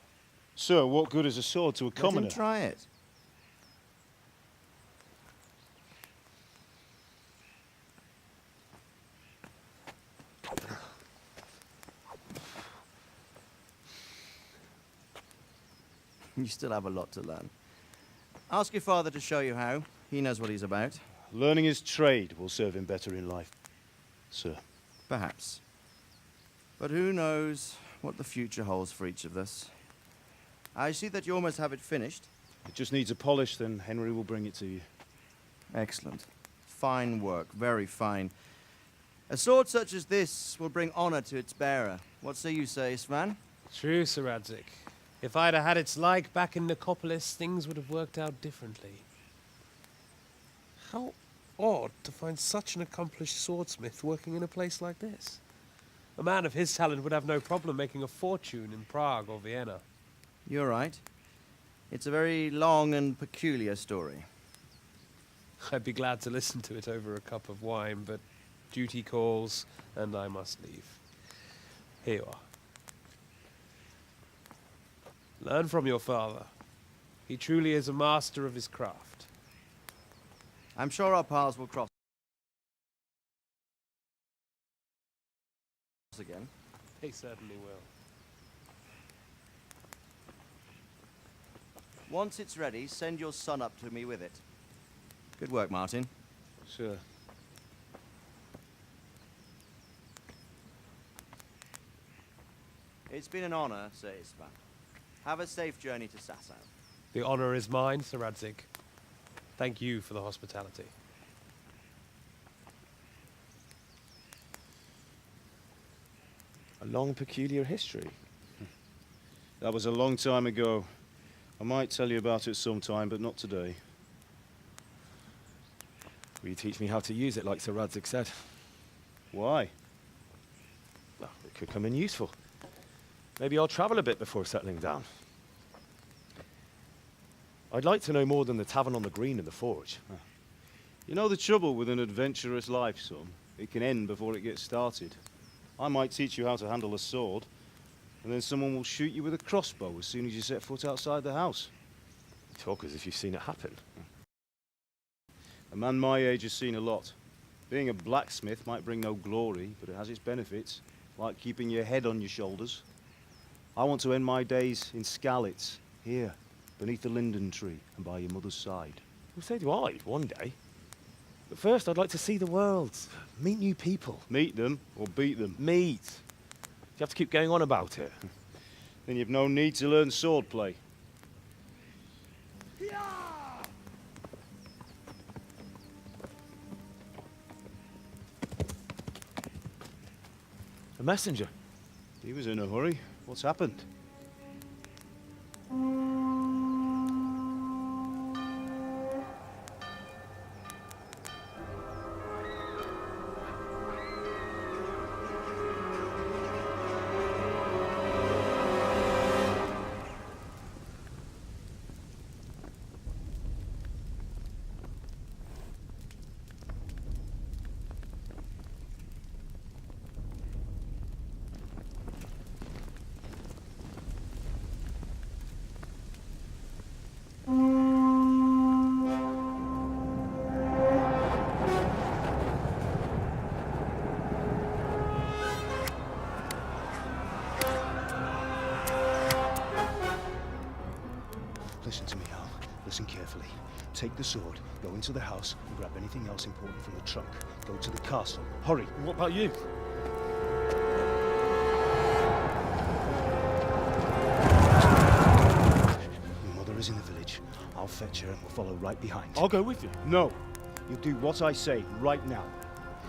D: Sir, what good is a sword to a commoner?
K: Let him try it. You still have a lot to learn. Ask your father to show you how. He knows what he's about.
D: Learning his trade will serve him better in life, sir.
K: Perhaps. But who knows what the future holds for each of us. I see that you almost have it finished.
D: It just needs a polish, then Henry will bring it to you.
K: Excellent. Fine work, very fine. A sword such as this will bring honor to its bearer. What say you, Svan?
P: True, Sir Radzik. If I'd have had its like back in Nicopolis, things would have worked out differently. How odd to find such an accomplished swordsmith working in a place like this. A man of his talent would have no problem making a fortune in Prague or Vienna.
K: You're right. It's a very long and peculiar story.
P: I'd be glad to listen to it over a cup of wine, but duty calls, and I must leave. Here you are. Learn from your father. He truly is a master of his craft.
K: I'm sure our paths will cross again.
P: They certainly will.
K: Once it's ready, send your son up to me with it. Good work, Martin.
D: Sure.
K: It's been an honor, Sir Isvan. Have a safe journey to Sasau.
P: The honor is mine, Sir Radzik. Thank you for the hospitality.
C: A long, peculiar history.
D: That was a long time ago. I might tell you about it sometime, but not today.
C: Will you teach me how to use it, like Sir Radzik said?
D: Why?
C: Well, it could come in useful. Maybe I'll travel a bit before settling down. I'd like to know more than the tavern on the green and the forge.
D: You know the trouble with an adventurous life, son? It can end before it gets started. I might teach you how to handle a sword, and then someone will shoot you with a crossbow as soon as you set foot outside the house.
C: You talk as if you've seen it happen.
D: A man my age has seen a lot. Being a blacksmith might bring no glory, but it has its benefits, like keeping your head on your shoulders. I want to end my days in Skalitz, here, beneath the linden tree and by your mother's side.
C: Well, so do I, one day. But first, I'd like to see the world, meet new people.
D: Meet them or beat them?
C: Meet. You have to keep going on about it.
D: Then you've no need to learn swordplay.
C: A messenger.
D: He was in a hurry. What's happened? Listen to me, Hal. Listen carefully. Take the sword, go into the house, and grab anything else important from the trunk. Go to the castle. Hurry!
L: What about you?
D: Your mother is in the village. I'll fetch her and we'll follow right behind.
L: I'll go with you.
D: No! You'll do what I say right now.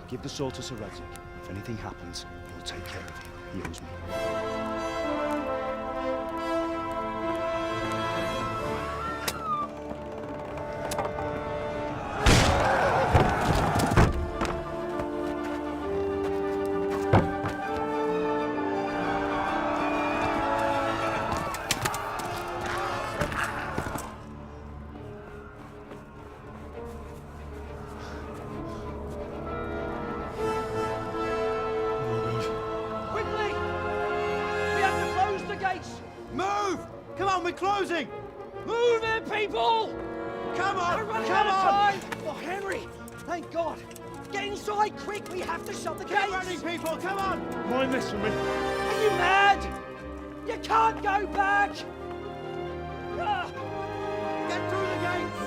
D: Give the sword to Sir Radzik. If anything happens, he'll take care of you. He owes me.
M: Quickly! We have to close the gates!
R: Move! Come on, we're closing!
M: Move it, people!
R: Come on!
M: We're running
R: Come
M: out of
R: on!
M: time! Oh, Henry! Thank God! Get inside, quick! We have to shut the gates!
R: Get running, people! Come on!
L: Mind this for me.
M: Are you mad? You can't go back! Ah!
R: Get through the gates!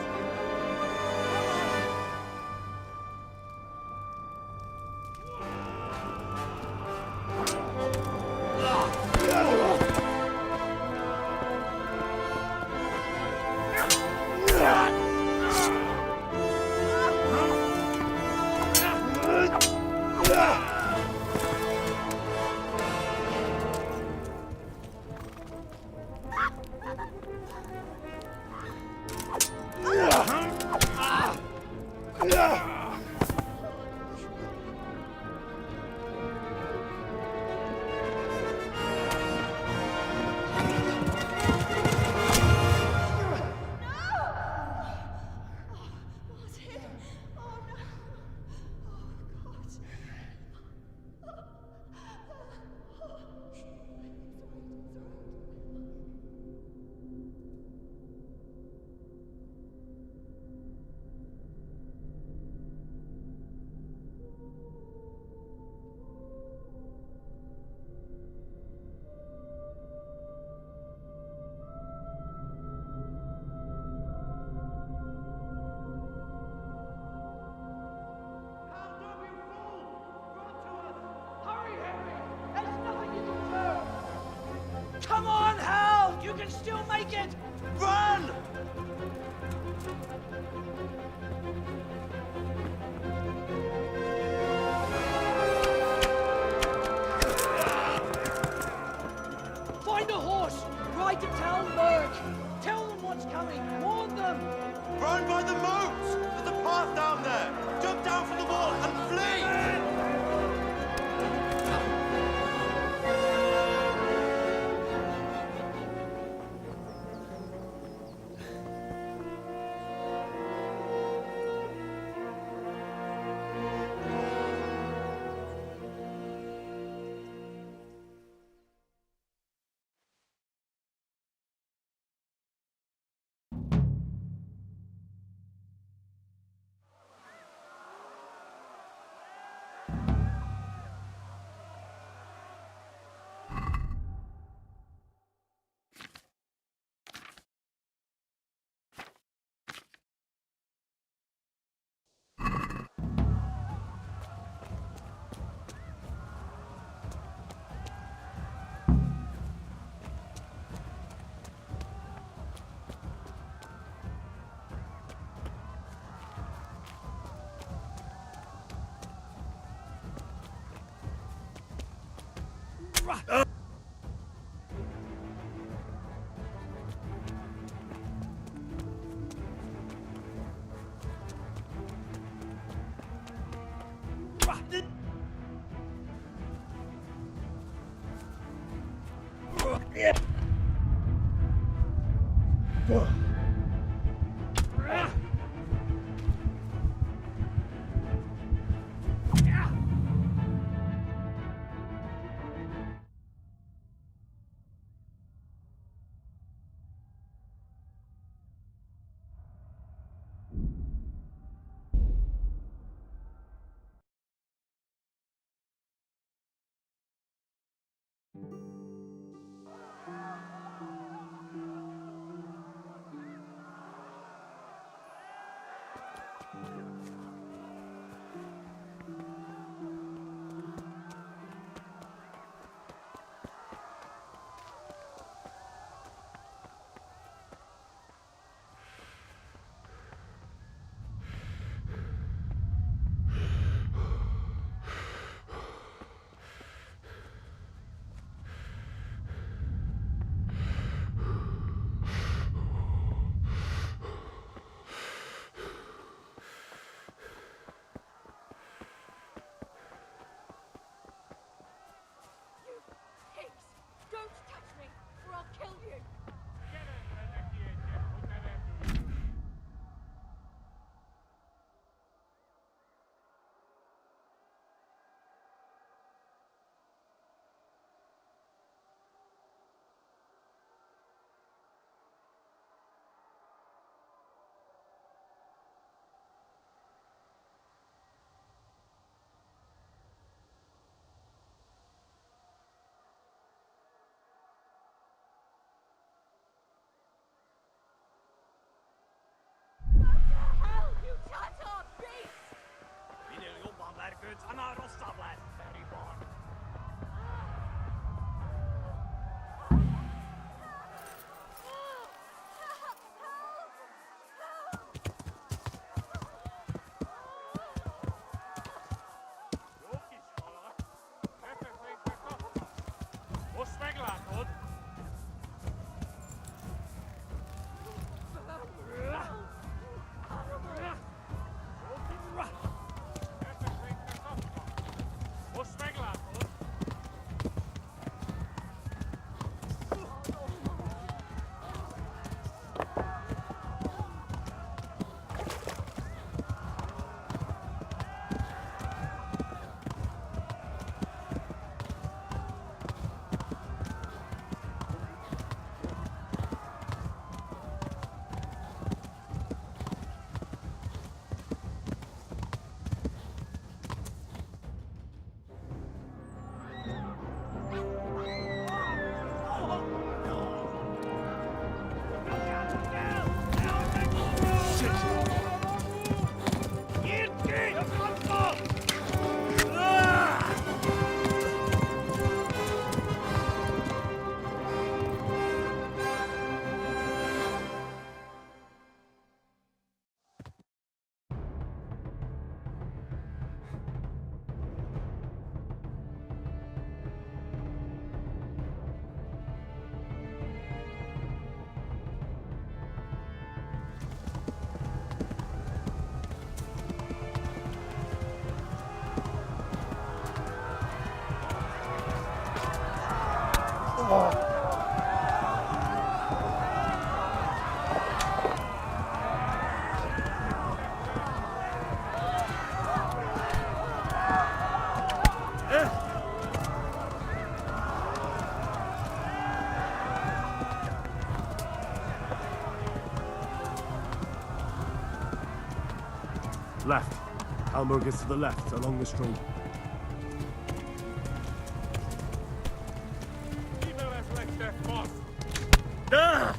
M: Come on, Hal! You can still make it!
R: Run!
M: Find a horse! Ride to town, Merc! Tell them what's coming! Warn them!
R: Run by the moat! There's a path down there! Jump down from the wall and flee!
A: Left. Hamburg is to the left, along the street. Ah!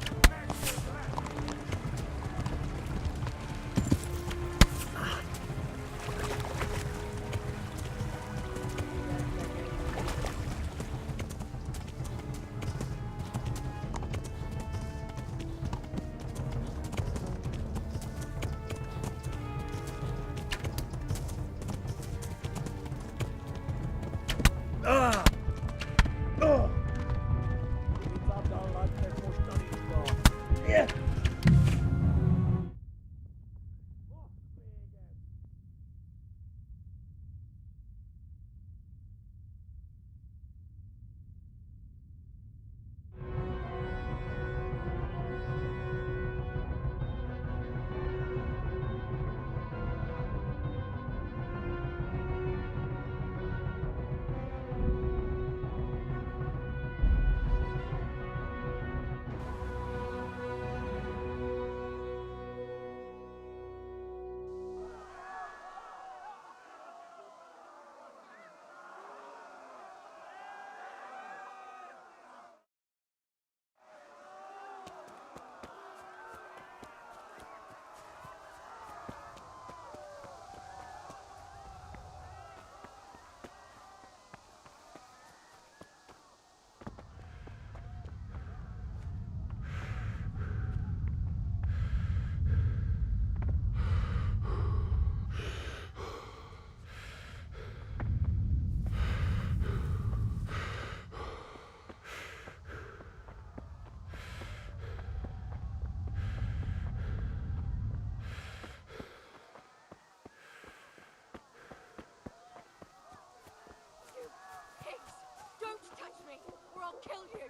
O: Don't touch me, or I'll kill you!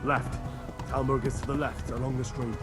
A: Left. Hamburg is to the left, along the street.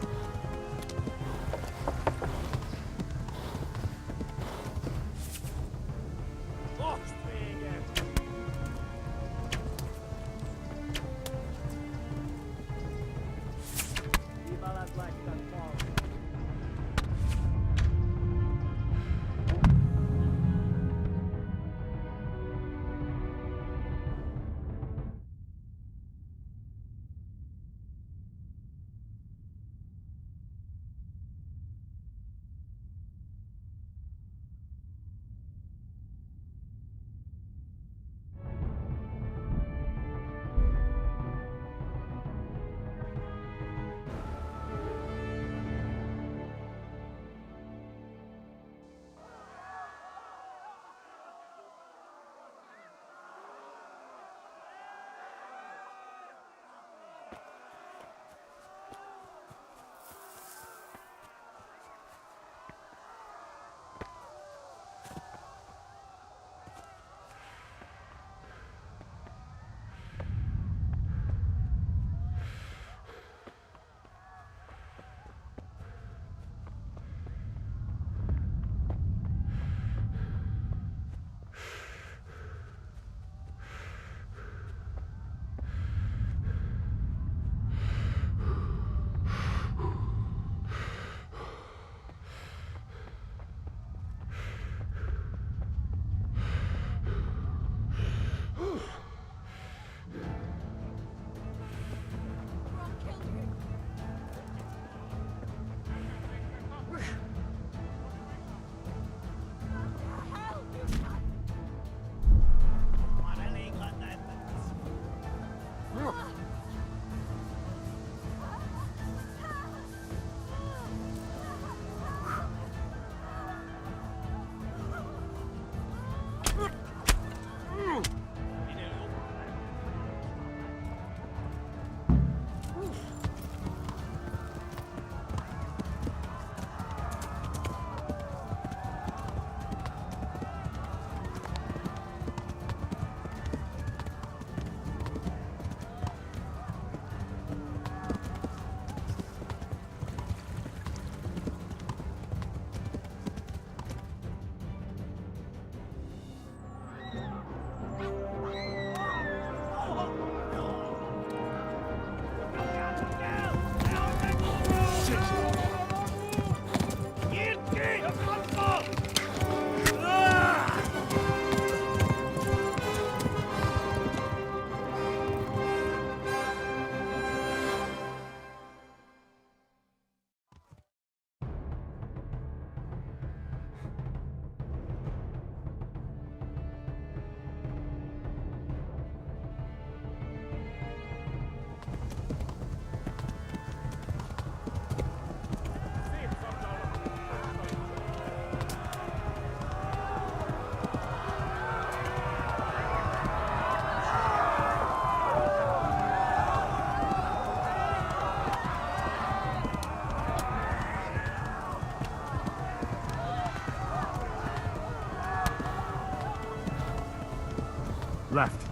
A: Left.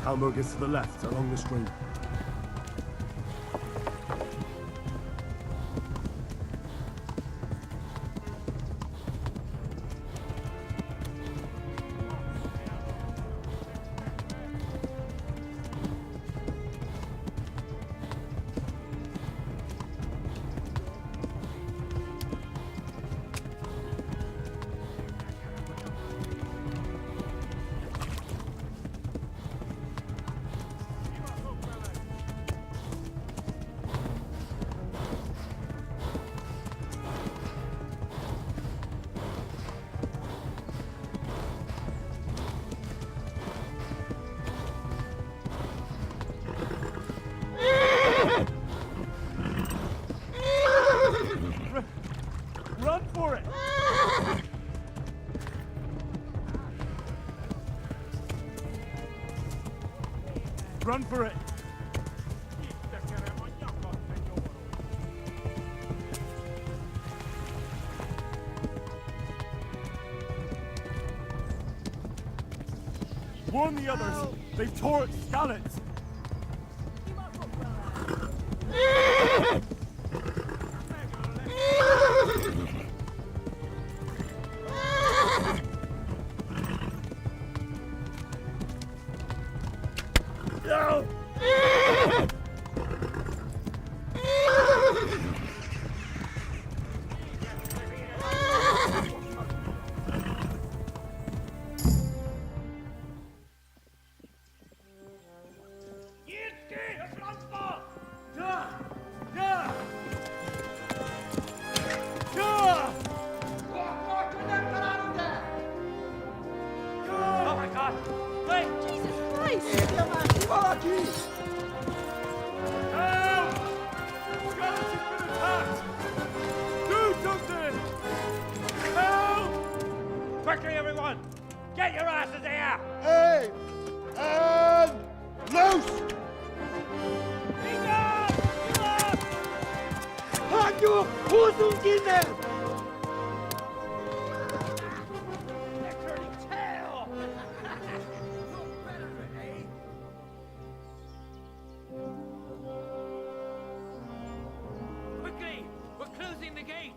A: Hamburg is to the left, along the stream.
H: Run for it! Run for it! Warn the others! They've tore at Skalitz! No!
M: Oh my God! Wait! Jesus Christ!
H: Help! Skalitz has been attacked! Do something! Help!
M: Quickly, everyone! Get your asses here!
I: Hey! And loose! Halt your Hosenkinder!
M: They're turning tail! Quickly! We're closing the gate!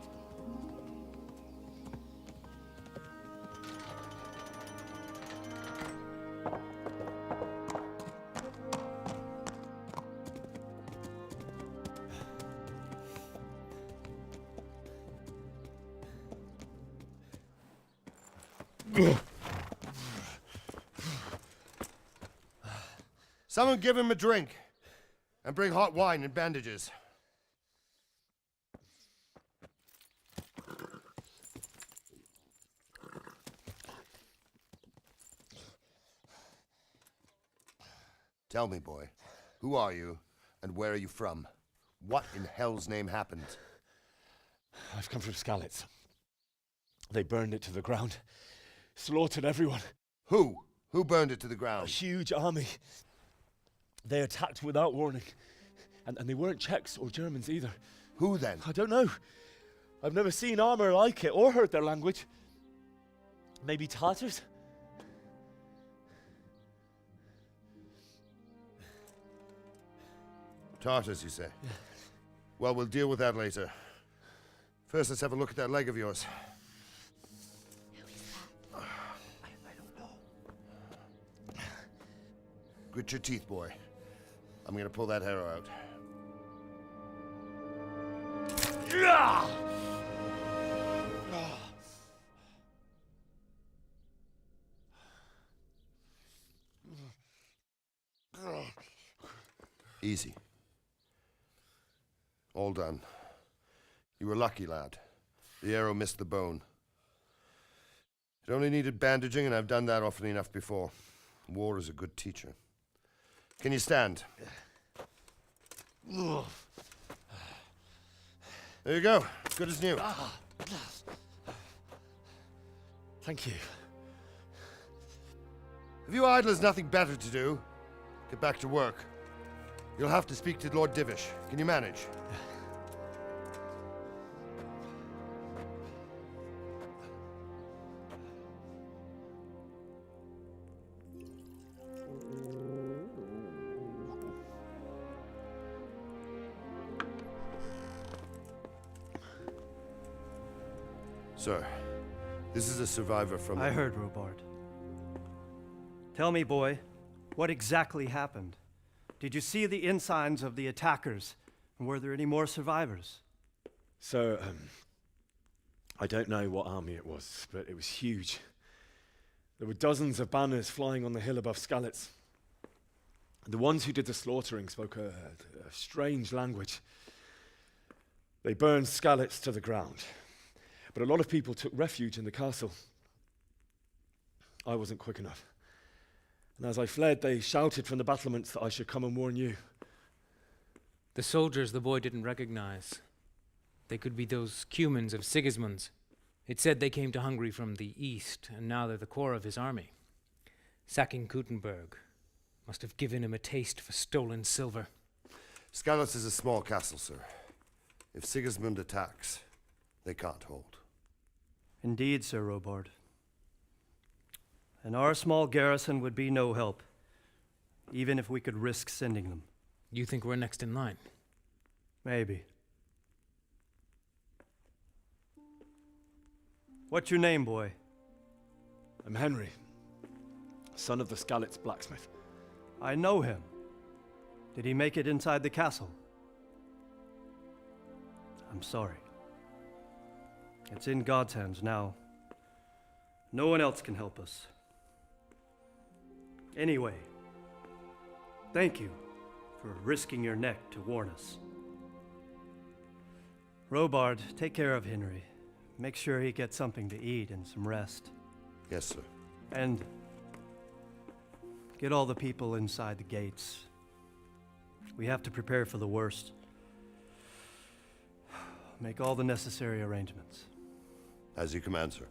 B: Someone give him a drink. And bring hot wine and bandages. Tell me, boy, who are you and where are you from? What in hell's name happened?
C: I've come from Skalitz. They burned it to the ground. Slaughtered everyone.
B: Who? Who burned it to the ground?
C: A huge army. They attacked without warning. And they weren't Czechs or Germans either.
B: Who then?
C: I don't know. I've never seen armor like it or heard their language. Maybe Tatars?
B: Tartars, you say? Yeah. Well, we'll deal with that later. First, let's have a look at that leg of yours.
M: I don't know.
B: Grit your teeth, boy. I'm gonna pull that arrow out. Easy. All done. You were lucky, lad. The arrow missed the bone. It only needed bandaging, and I've done that often enough before. War is a good teacher. Can you stand? There you go. Good as new.
C: Thank you.
B: Have you idlers nothing better to do? Get back to work. You'll have to speak to Lord Divish. Can you manage? Sir, this is a survivor from...
F: I heard, Robard. Tell me, boy, what exactly happened? Did you see the ensigns of the attackers? And were there any more survivors?
C: So, I don't know what army it was, but it was huge. There were dozens of banners flying on the hill above Skalitz. The ones who did the slaughtering spoke a strange language. They burned Skalitz to the ground, but a lot of people took refuge in the castle. I wasn't quick enough. And as I fled, they shouted from the battlements that I should come and warn you.
Q: The soldiers the boy didn't recognize. They could be those Cumans of Sigismund's. It said they came to Hungary from the east, and now they're the core of his army. Sacking Kuttenberg must have given him a taste for stolen silver.
B: Skalitz is a small castle, sir. If Sigismund attacks, they can't hold.
F: Indeed, Sir Robard. And our small garrison would be no help, even if we could risk sending them.
Q: You think we're next in line?
F: Maybe. What's your name, boy?
C: I'm Henry, son of the Skalitz blacksmith.
F: I know him. Did he make it inside the castle? I'm sorry. It's in God's hands now. No one else can help us. Anyway, thank you for risking your neck to warn us. Robard, take care of Henry. Make sure he gets something to eat and some rest.
B: Yes, sir.
F: And get all the people inside the gates. We have to prepare for the worst. Make all the necessary arrangements.
B: As you command, sir.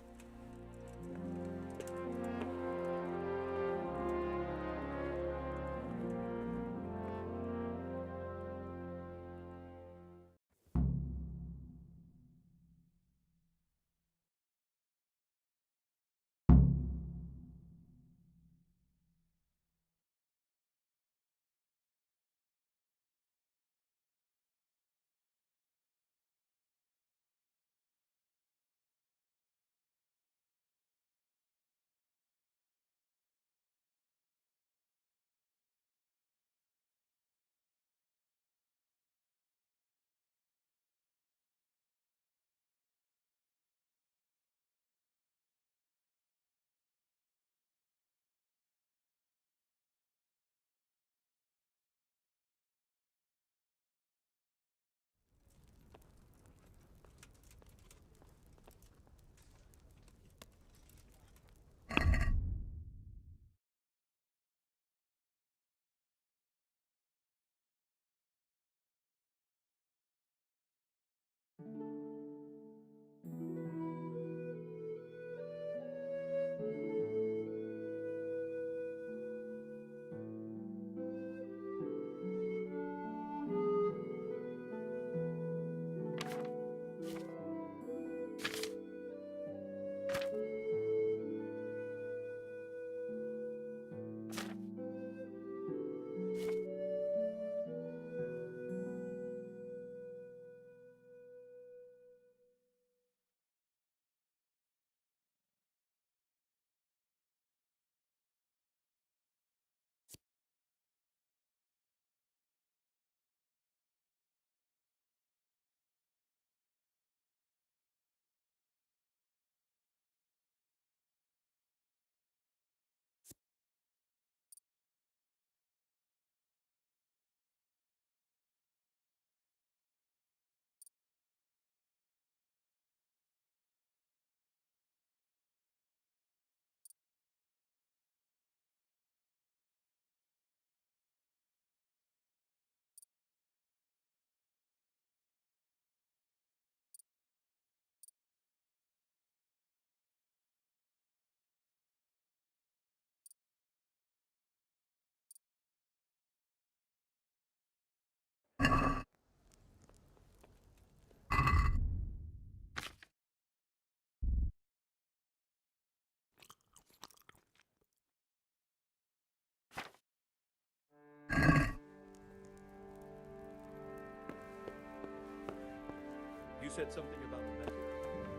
F: You said something about the method.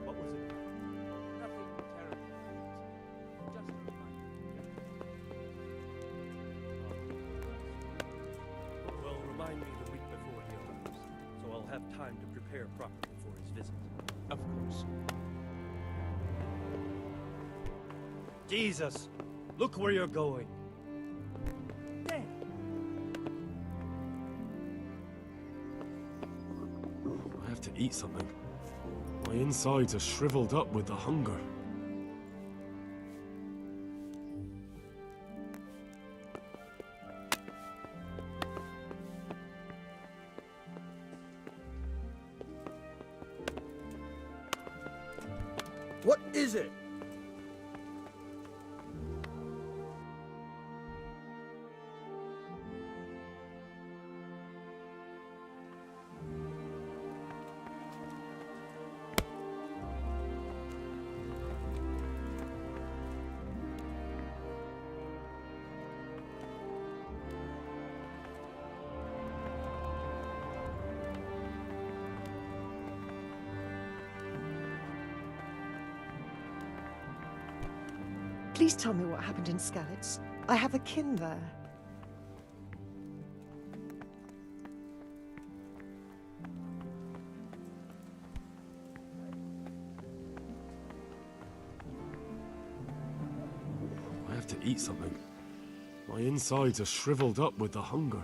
F: What was it? have time to prepare properly for his visit.
L: Of course.
F: Jesus, look where you're going. Damn.
A: I have to eat something. My insides are shriveled up with the hunger.
R: What is it?
J: Please tell me what happened in Skalitz. I have a kin there.
A: I have to eat something. My insides are shriveled up with the hunger.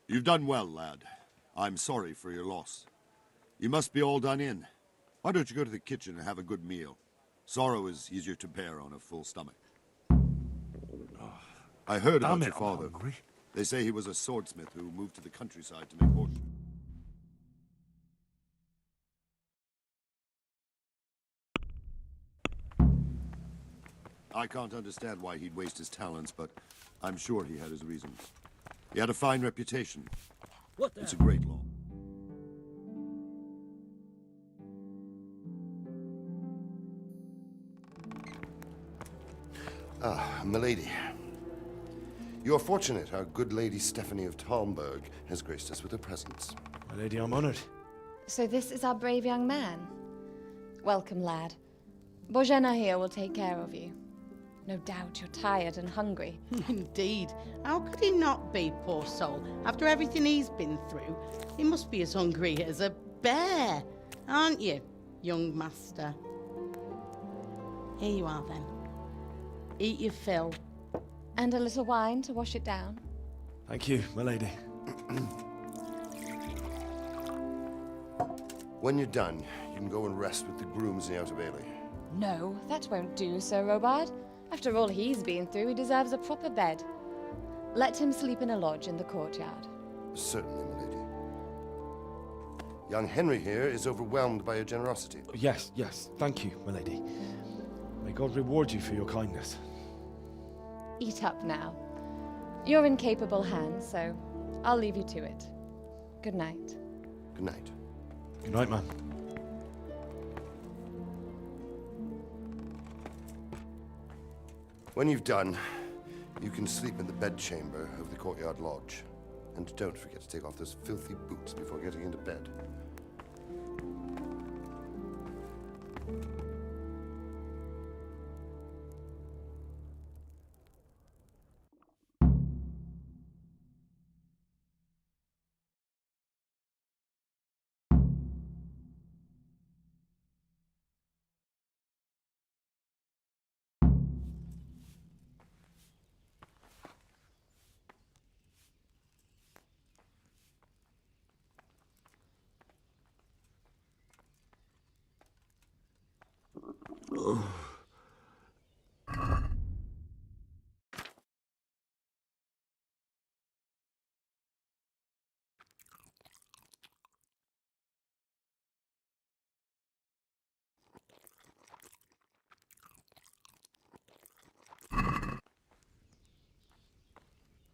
T: You've done well, lad. I'm sorry for your loss. You must be all done in. Why don't you go to the kitchen and have a good meal? Sorrow is easier to bear on a full stomach. I heard about your father. They say he was a swordsmith who moved to the countryside to make horseshoes. I can't understand why he'd waste his talents, but I'm sure he had his reasons. He had a fine reputation. It's a great law.
B: Ah, milady. You are fortunate our good lady Stephanie of Talmberg has graced us with her presence.
S: My lady, I'm honored.
G: So this is our brave young man. Welcome, lad. Bozhena here will take care of you. No doubt you're tired and hungry.
W: Indeed. How could he not be, poor soul? After everything he's been through, he must be as hungry as a bear, aren't you, young master? Here you are, then. Eat your fill.
G: And a little wine to wash it down.
S: Thank you, my lady.
B: When you're done, you can go and rest with the grooms in the Outer Bailey.
G: No, that won't do, Sir Robard. After all he's been through, he deserves a proper bed. Let him sleep in a lodge in the courtyard.
B: Certainly, milady. Young Henry here is overwhelmed by your generosity.
S: Yes, yes. Thank you, my lady. May God reward you for your kindness.
G: Eat up now. You're in capable hands, so I'll leave you to it. Good night.
B: Good night.
S: Good night, man.
B: When you've done, you can sleep in the bedchamber of the courtyard lodge. And don't forget to take off those filthy boots before getting into bed.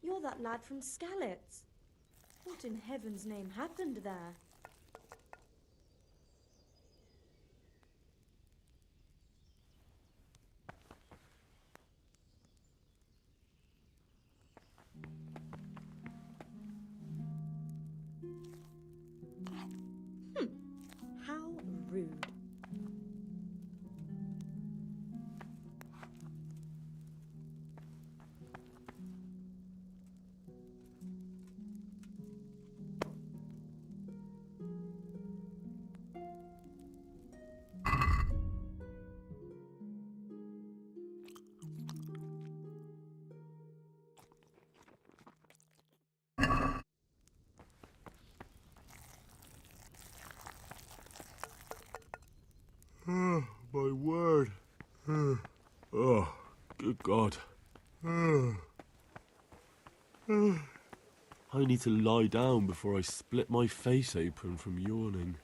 N: You're that lad from Skalitz. What in heaven's name happened there? How rude.
A: Oh, my word. Oh, good God. I need to lie down before I split my face open from yawning.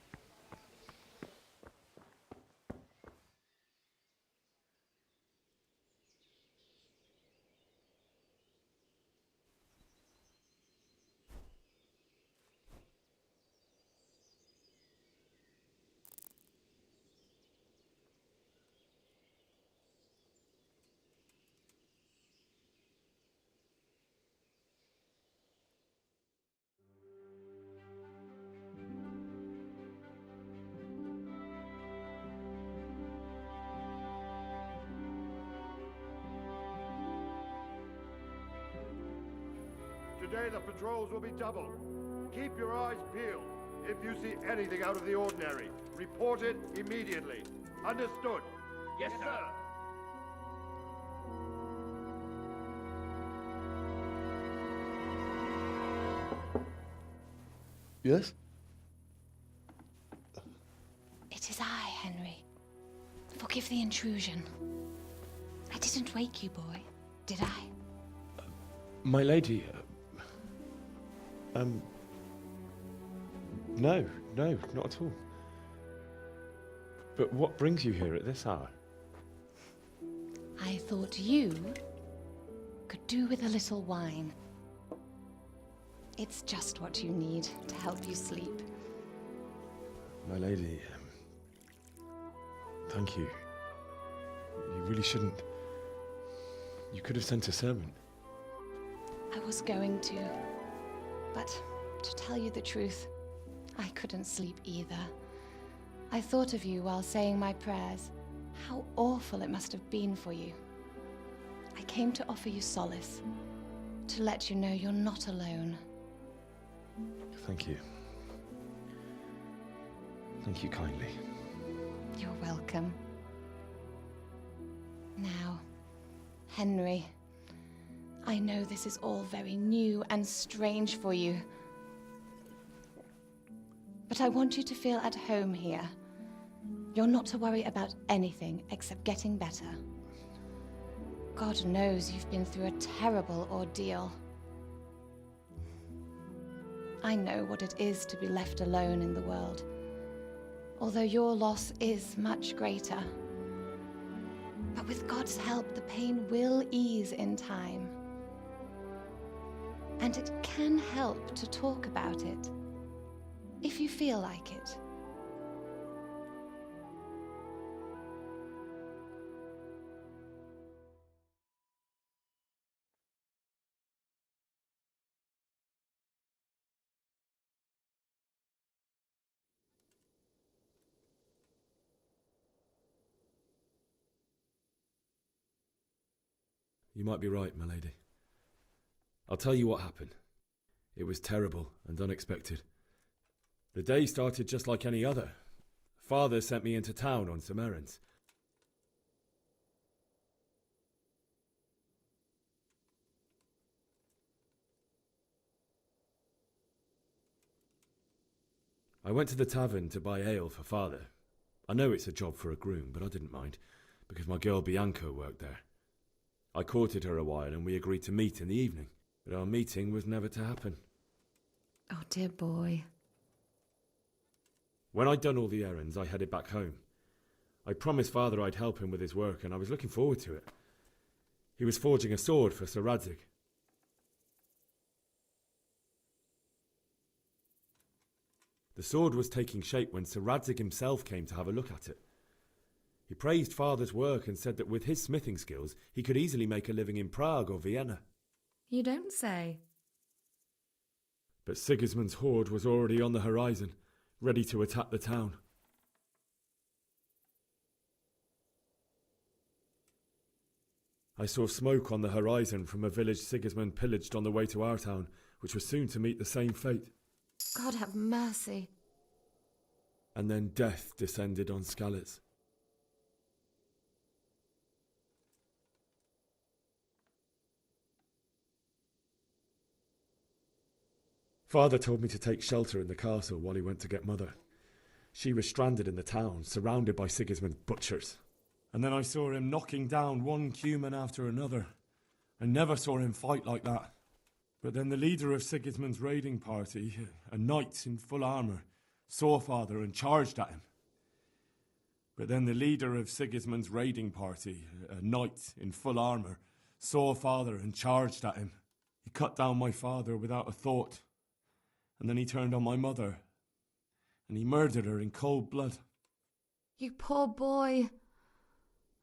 B: Today the patrols will be double. Keep your eyes peeled. If you see anything out of the ordinary, report it immediately. Understood?
H: Yes, sir.
S: Yes?
G: It is I, Henry. Forgive the intrusion. I didn't wake you, boy, did I?
S: My lady, no, not at all. But what brings you here at this hour?
G: I thought you could do with a little wine. It's just what you need to help you sleep.
S: My lady, thank you. You really shouldn't. You could have sent a servant.
G: I was going to, but to tell you the truth, I couldn't sleep either. I thought of you while saying my prayers. How awful it must have been for you. I came to offer you solace, to let you know you're not alone.
S: Thank you. Thank you kindly.
G: You're welcome. Now, Henry, I know this is all very new and strange for you, but I want you to feel at home here. You're not to worry about anything except getting better. God knows you've been through a terrible ordeal. I know what it is to be left alone in the world, although your loss is much greater. But with God's help, the pain will ease in time. And it can help to talk about it, if you feel like it.
C: You might be right, my lady. I'll tell you what happened. It was terrible and unexpected. The day started just like any other. Father sent me into town on some errands. I went to the tavern to buy ale for Father, I know it's a job for a groom, but I didn't mind, because my girl Bianca worked there. I courted her a while and we agreed to meet in the evening, but our meeting was never to happen.
G: Oh, dear boy.
C: When I'd done all the errands, I headed back home. I promised Father I'd help him with his work, and I was looking forward to it. He was forging a sword for Sir Radzig. The sword was taking shape when Sir Radzig himself came to have a look at it. He praised Father's work and said that with his smithing skills, he could easily make a living in Prague or Vienna.
G: You don't say.
C: But Sigismund's horde was already on the horizon, ready to attack the town. I saw smoke on the horizon from a village Sigismund pillaged on the way to our town, which was soon to meet the same fate.
G: God have mercy.
C: And then death descended on Skalitz. Father told me to take shelter in the castle while he went to get Mother. She was stranded in the town, surrounded by Sigismund's butchers. And then I saw him knocking down one Cuman after another. I never saw him fight like that. But then the leader of Sigismund's raiding party, a knight in full armour, saw Father and charged at him. But then the leader of Sigismund's raiding party, a knight in full armour, saw Father and charged at him. He cut down my father without a thought. And then he turned on my mother. And he murdered her in cold blood.
G: You poor boy.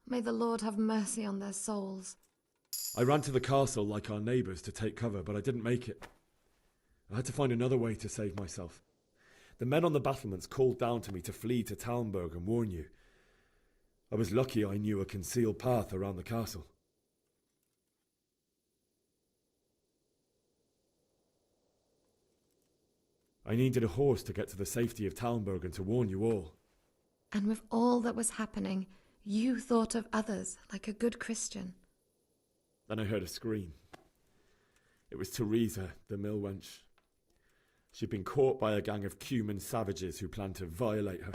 G: May the Lord have mercy on their souls.
C: I ran to the castle like our neighbours to take cover, but I didn't make it. I had to find another way to save myself. The men on the battlements called down to me to flee to Talmberg and warn you. I was lucky I knew a concealed path around the castle. I needed a horse to get to the safety of Talmberg and to warn you all.
G: And with all that was happening, you thought of others like a good Christian.
C: Then I heard a scream. It was Teresa, the mill wench. She'd been caught by a gang of Cuman savages who planned to violate her.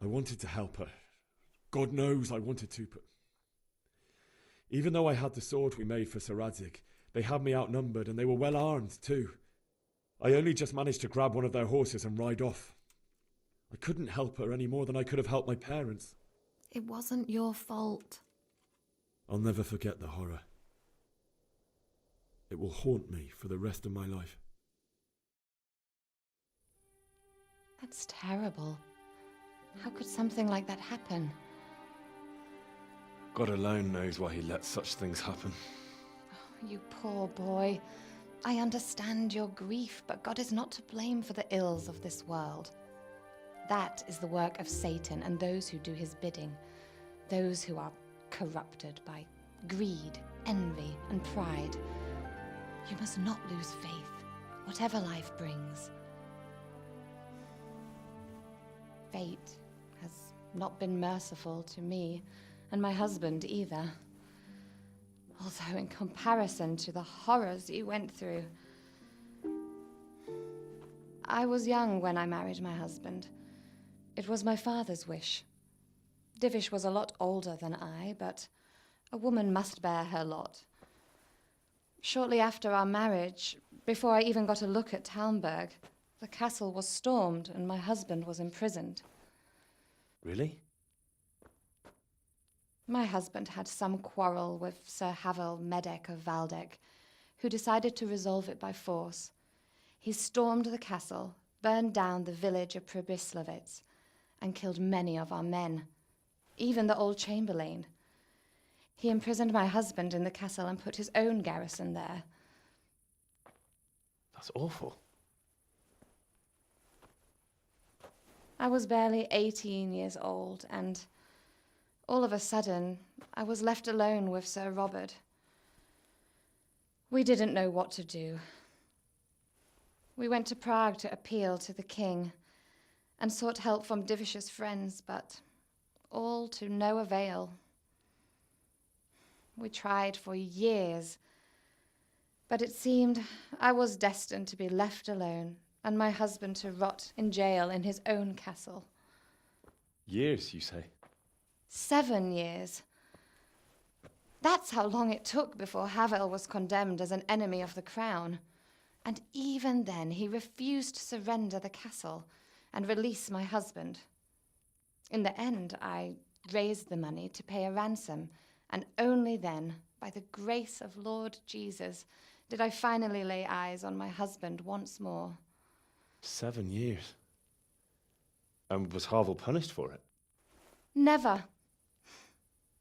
C: I wanted to help her. God knows I wanted to, but even though I had the sword we made for Sir Radzig, they had me outnumbered and they were well armed too. I only just managed to grab one of their horses and ride off. I couldn't help her any more than I could have helped my parents.
G: It wasn't your fault.
C: I'll never forget the horror. It will haunt me for the rest of my life.
G: That's terrible. How could something like that happen?
S: God alone knows why he lets such things happen.
G: Oh, you poor boy. I understand your grief, but God is not to blame for the ills of this world. That is the work of Satan and those who do his bidding, those who are corrupted by greed, envy, and pride. You must not lose faith, whatever life brings. Fate has not been merciful to me, and my husband either. Although in comparison to the horrors you went through. I was young when I married my husband. It was my father's wish. Divish was a lot older than I, but a woman must bear her lot. Shortly after our marriage, before I even got a look at Talmberg, the castle was stormed and my husband was imprisoned.
C: Really?
G: My husband had some quarrel with Sir Havel Medek of Valdek, who decided to resolve it by force. He stormed the castle, burned down the village of Pribyslavitz, and killed many of our men, even the old chamberlain. He imprisoned my husband in the castle and put his own garrison there.
S: That's awful.
G: I was barely 18 years old, and all of a sudden, I was left alone with Sir Robert. We didn't know what to do. We went to Prague to appeal to the king and sought help from Divish's friends, but all to no avail. We tried for years. But it seemed I was destined to be left alone, and my husband to rot in jail in his own castle.
S: Years, you say?
G: 7 years. That's how long it took before Havel was condemned as an enemy of the crown. And even then he refused to surrender the castle and release my husband. In the end, I raised the money to pay a ransom, and only then, by the grace of Lord Jesus, did I finally lay eyes on my husband once more.
S: 7 years. And was Havel punished for it?
G: Never.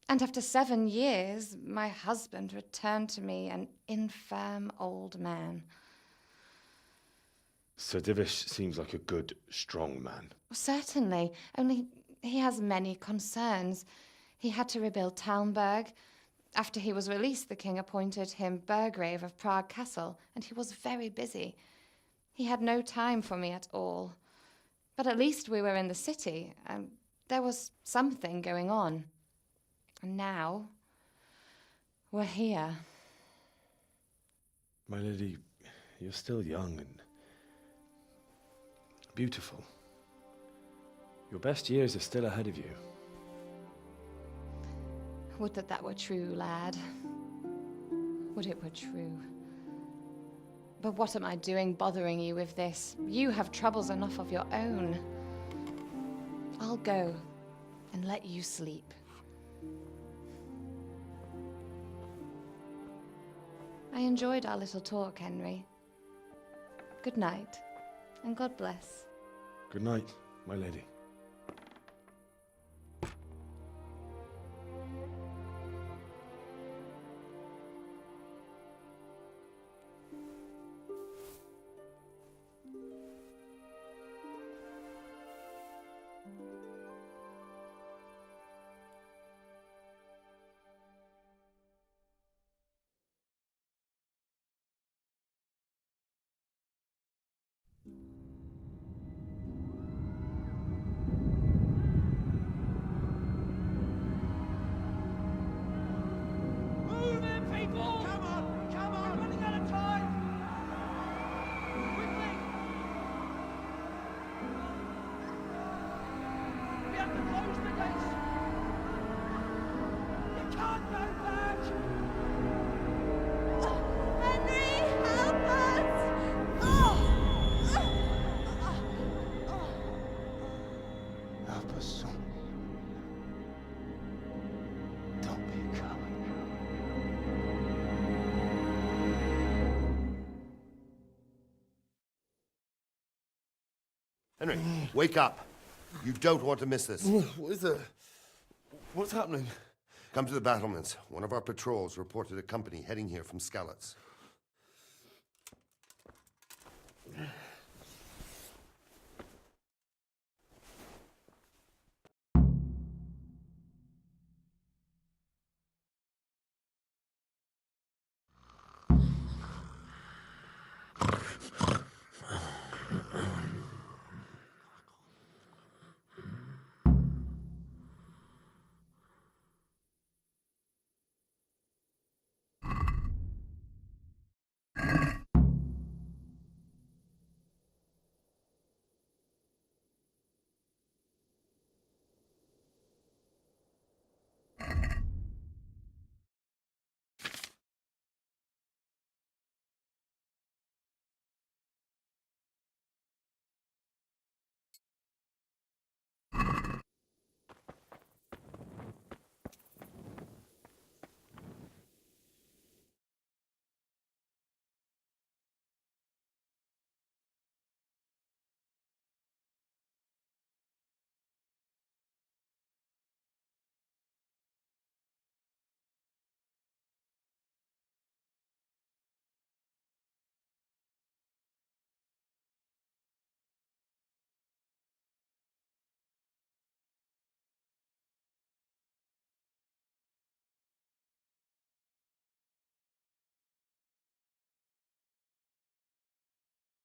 G: And after 7 years, my husband returned to me an infirm old man.
S: Sir Divish seems like a good, strong man.
G: Certainly, only he has many concerns. He had to rebuild Talmberg. After he was released, the king appointed him Burgrave of Prague Castle, and he was very busy. He had no time for me at all. But at least we were in the city, and there was something going on. And now, we're here.
S: My lady, you're still young and beautiful. Your best years are still ahead of you.
G: Would that that were true, lad. Would it were true. But what am I doing bothering you with this? You have troubles enough of your own. I'll go and let you sleep. I enjoyed our little talk, Henry. Good night, and God bless.
S: Good night, my lady.
M: Move in, people! Come on! Come on! We're running out of time! Quickly! We have to close the gates! You can't go back!
O: Henry, help us!
I: Help us, son. Don't be a coward.
B: Henry, wake up. You don't want to miss this.
S: What is it? What's happening?
B: Come to the battlements. One of our patrols reported a company heading here from Skalitz.